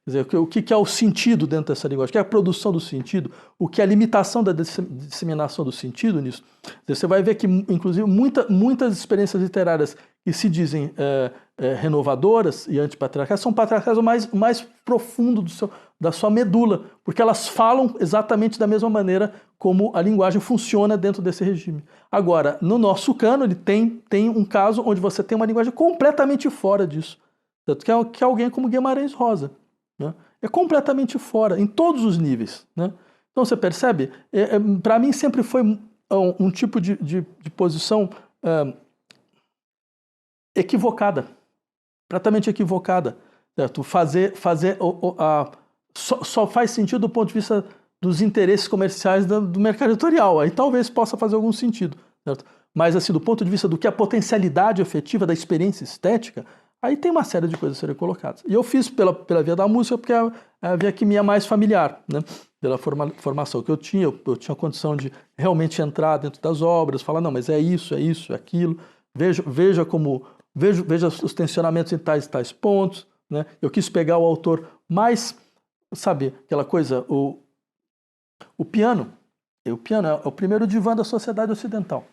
A: Quer dizer, o que é o sentido dentro dessa linguagem, o que é a produção do sentido, o que é a limitação da disseminação do sentido nisso. Dizer, você vai ver que, inclusive, muitas experiências literárias que se dizem renovadoras e antipatriarcais são patriarcais o mais profundo da sua medula, porque elas falam exatamente da mesma maneira como a linguagem funciona dentro desse regime. Agora, no nosso cânone tem um caso onde você tem uma linguagem completamente fora disso, que é alguém como Guimarães Rosa, né? É completamente fora, em todos os níveis, né? Então você percebe, para mim sempre foi um tipo de posição equivocada, completamente equivocada, certo? Só faz sentido do ponto de vista dos interesses comerciais do mercado editorial, aí talvez possa fazer algum sentido, certo? Mas assim, do ponto de vista do que é a potencialidade efetiva da experiência estética, aí tem uma série de coisas a serem colocadas. E eu fiz pela via da música porque é a via que me é mais familiar, né? Pela formação que eu tinha condição de realmente entrar dentro das obras, falar, não, mas é isso, é aquilo, veja os tensionamentos em tais pontos, né? Eu quis pegar o autor mais, sabe, aquela coisa, o piano é o primeiro divã da sociedade ocidental,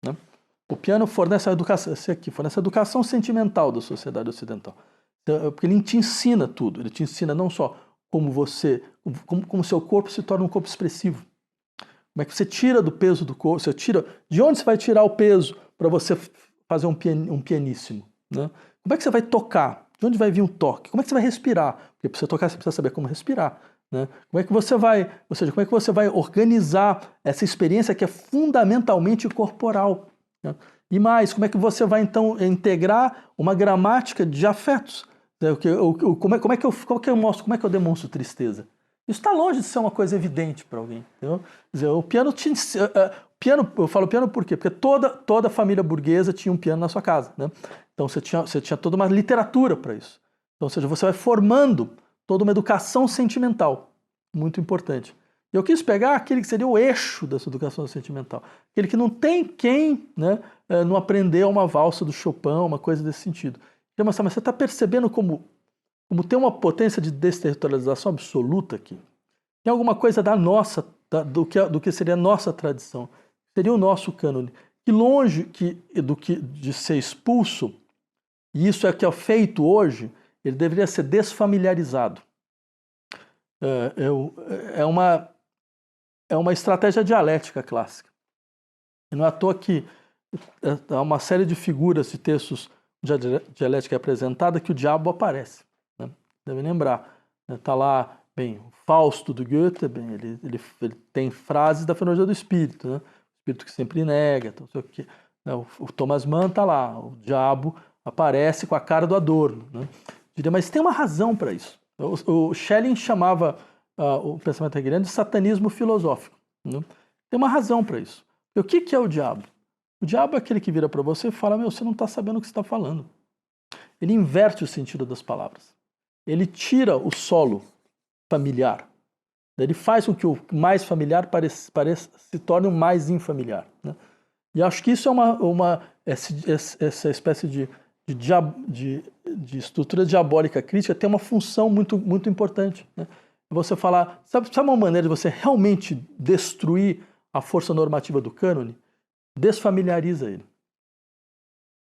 A: né? O piano fornece a educação sentimental da sociedade ocidental, porque ele te ensina tudo, ele te ensina não só como seu corpo se torna um corpo expressivo, como é que você tira do peso do corpo, de onde você vai tirar o peso para você fazer um pianíssimo, né? Como é que você vai tocar? De onde vai vir um toque? Como é que você vai respirar? Porque para você tocar você precisa saber como respirar, né? Como é que você vai organizar essa experiência que é fundamentalmente corporal, né? E mais, como é que você vai então integrar uma gramática de afetos? Como é que eu mostro, como é que eu demonstro tristeza? Isso está longe de ser uma coisa evidente para alguém, entendeu? Quer dizer, o piano eu falo piano por quê? Porque toda família burguesa tinha um piano na sua casa, né? Então você tinha toda uma literatura para isso. Então, ou seja, você vai formando toda uma educação sentimental, muito importante. E eu quis pegar aquele que seria o eixo dessa educação sentimental, aquele que não tem quem, né, não aprendeu uma valsa do Chopin, uma coisa desse sentido. Mas você está percebendo como tem uma potência de desterritorialização absoluta aqui? Tem alguma coisa do que seria a nossa tradição, seria o nosso cânone, que longe de ser expulso, e isso é o que é feito hoje, ele deveria ser desfamiliarizado. é uma estratégia dialética clássica. E não é à toa que há uma série de figuras de textos de dialética apresentada que o diabo aparece. Né? Deve lembrar. Está lá, bem, o Fausto do Goethe, bem, ele tem frases da filosofia do espírito, né? O espírito que sempre nega, não sei o quê. O Thomas Mann está lá, o diabo aparece com a cara do Adorno. Né? Diria, mas tem uma razão para isso. O Schelling chamava o pensamento hegeliano de satanismo filosófico. Né? Tem uma razão para isso. E o que é o diabo? O diabo é aquele que vira para você e fala, você não está sabendo o que você está falando. Ele inverte o sentido das palavras. Ele tira o solo familiar. Ele faz com que o mais familiar se torne o mais infamiliar. Né? E acho que isso é essa espécie de estrutura diabólica crítica tem uma função muito, muito importante. Né? Você falar, sabe uma maneira de você realmente destruir a força normativa do cânone? Desfamiliariza ele.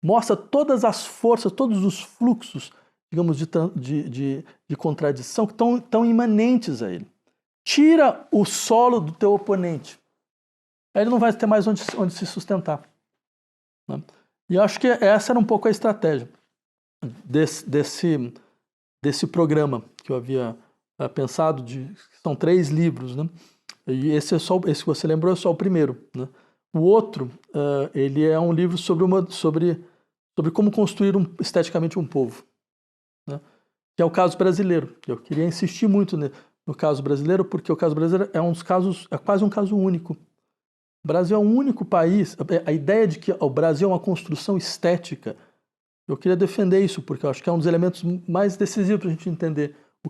A: Mostra todas as forças, todos os fluxos, digamos, de contradição que estão imanentes a ele. Tira o solo do teu oponente. Aí ele não vai ter mais onde se sustentar. Né? E eu acho que essa era um pouco a estratégia desse programa que eu havia pensado. São 3 livros. Né? E esse que você lembrou é só o primeiro. Né? O outro, ele é um livro sobre como construir esteticamente um povo. Né? Que é o caso brasileiro. Eu queria insistir muito no caso brasileiro, porque o caso brasileiro é quase um caso único. O Brasil é o único país, a ideia de que o Brasil é uma construção estética, eu queria defender isso, porque eu acho que é um dos elementos mais decisivos para a gente entender o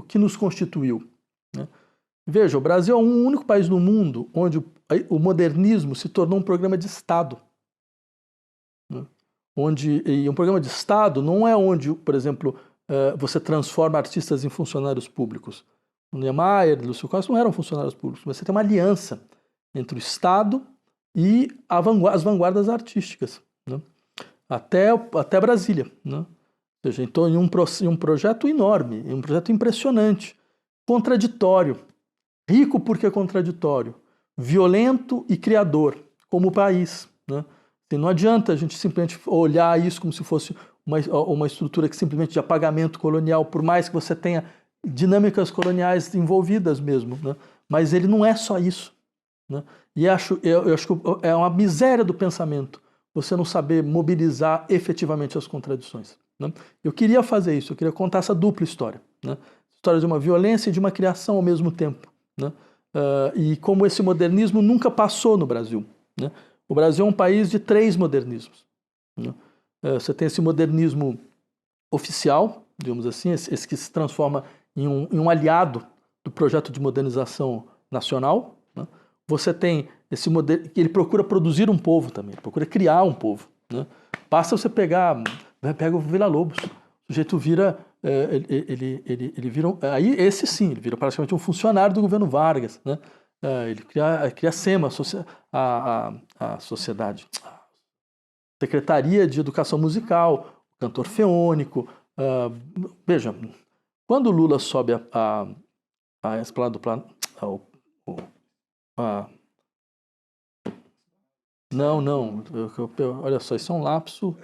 A: que nos constituiu. Né? Veja, o Brasil é o único país no mundo onde o modernismo se tornou um programa de Estado. Né? E um programa de Estado não é onde, por exemplo, você transforma artistas em funcionários públicos. O Niemeyer, Lúcio Costa não eram funcionários públicos, mas você tem uma aliança entre o Estado e as vanguardas artísticas, né? até Brasília. Né? Ou seja, então, em um projeto enorme, um projeto impressionante, contraditório, rico porque é contraditório, violento e criador, como o país. Né? E não adianta a gente simplesmente olhar isso como se fosse uma estrutura que simplesmente de apagamento colonial, por mais que você tenha dinâmicas coloniais envolvidas mesmo. Né? Mas ele não é só isso. Né? E eu acho que é uma miséria do pensamento você não saber mobilizar efetivamente as contradições. Né? Eu queria fazer isso, eu queria contar essa dupla história. Né? História de uma violência e de uma criação ao mesmo tempo. Né? E como esse modernismo nunca passou no Brasil. Né? O Brasil é um país de 3 modernismos. Né? Você tem esse modernismo oficial, digamos assim, esse que se transforma em um aliado do projeto de modernização nacional. Né? Você tem esse modelo que ele procura produzir um povo também, ele procura criar um povo. Né? Basta você pega o Villa-Lobos, o sujeito vira, ele vira, aí esse sim, ele vira praticamente um funcionário do governo Vargas. Né? Ele cria a SEMA, a sociedade, a Secretaria de Educação Musical, o cantor feônico. Veja, quando o Lula sobe a esplanada do Planalto, não, olha só, isso é um lapso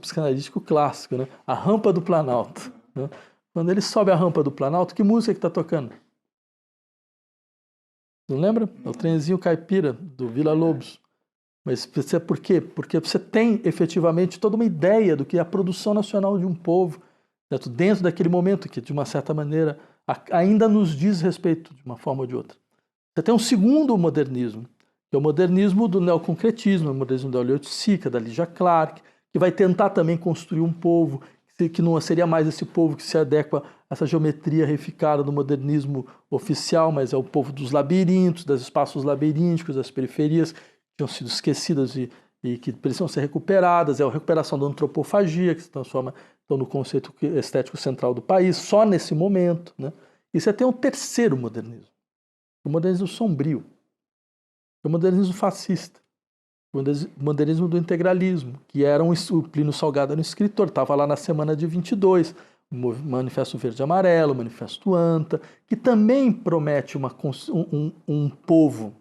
A: psicanalítico clássico, né? A rampa do Planalto. Né? Quando ele sobe a rampa do Planalto, que música que está tocando? Não lembra? É o trenzinho caipira do Villa-Lobos. Mas por quê? Porque você tem efetivamente toda uma ideia do que é a produção nacional de um povo, certo? Dentro daquele momento que, de uma certa maneira, ainda nos diz respeito de uma forma ou de outra. Você tem um segundo modernismo, que é o modernismo do neoconcretismo, o modernismo da Oleotsica, da Lygia Clark, que vai tentar também construir um povo que não seria mais esse povo que se adequa a essa geometria reificada do modernismo oficial, mas é o povo dos labirintos, dos espaços labirínticos, das periferias, que tinham sido esquecidas e que precisam ser recuperadas. É a recuperação da antropofagia, que se transforma então, no conceito estético central do país, só nesse momento. Né? E você tem um terceiro modernismo, o modernismo sombrio, o modernismo fascista, o modernismo do integralismo, que era o Plínio Salgado era um escritor, estava lá na semana de 22, Manifesto Verde e Amarelo, Manifesto ANTA, que também promete um povo,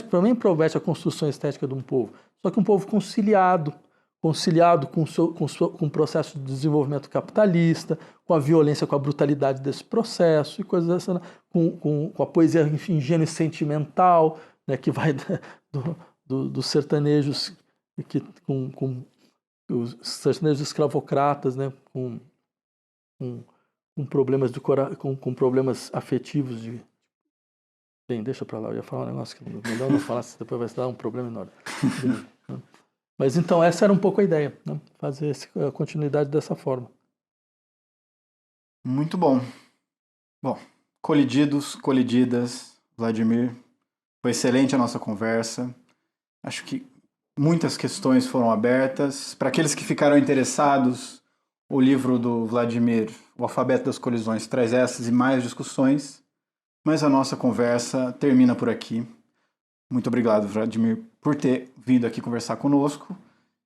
A: também promete a construção estética de um povo, só que um povo conciliado com o processo de desenvolvimento capitalista, com a violência, com a brutalidade desse processo, e coisas dessa, com a poesia ingênua e sentimental, né, que vai dos sertanejos, com os sertanejos escravocratas, né, com problemas com problemas afetivos de... Bem, deixa pra lá, eu ia falar um negócio que melhor não falar, se depois vai se dar um problema enorme. Mas então essa era um pouco a ideia, né? Fazer a continuidade dessa forma.
B: Muito bom. Bom, colididas, Vladimir, foi excelente a nossa conversa. Acho que muitas questões foram abertas. Para aqueles que ficaram interessados, o livro do Vladimir, O Alfabeto das Colisões, traz essas e mais discussões. Mas a nossa conversa termina por aqui. Muito obrigado, Vladimir, por ter vindo aqui conversar conosco.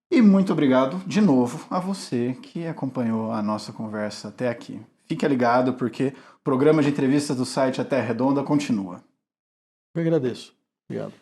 B: E muito obrigado de novo a você que acompanhou a nossa conversa até aqui. Fique ligado porque o programa de entrevistas do site A Terra Redonda continua.
A: Eu agradeço. Obrigado.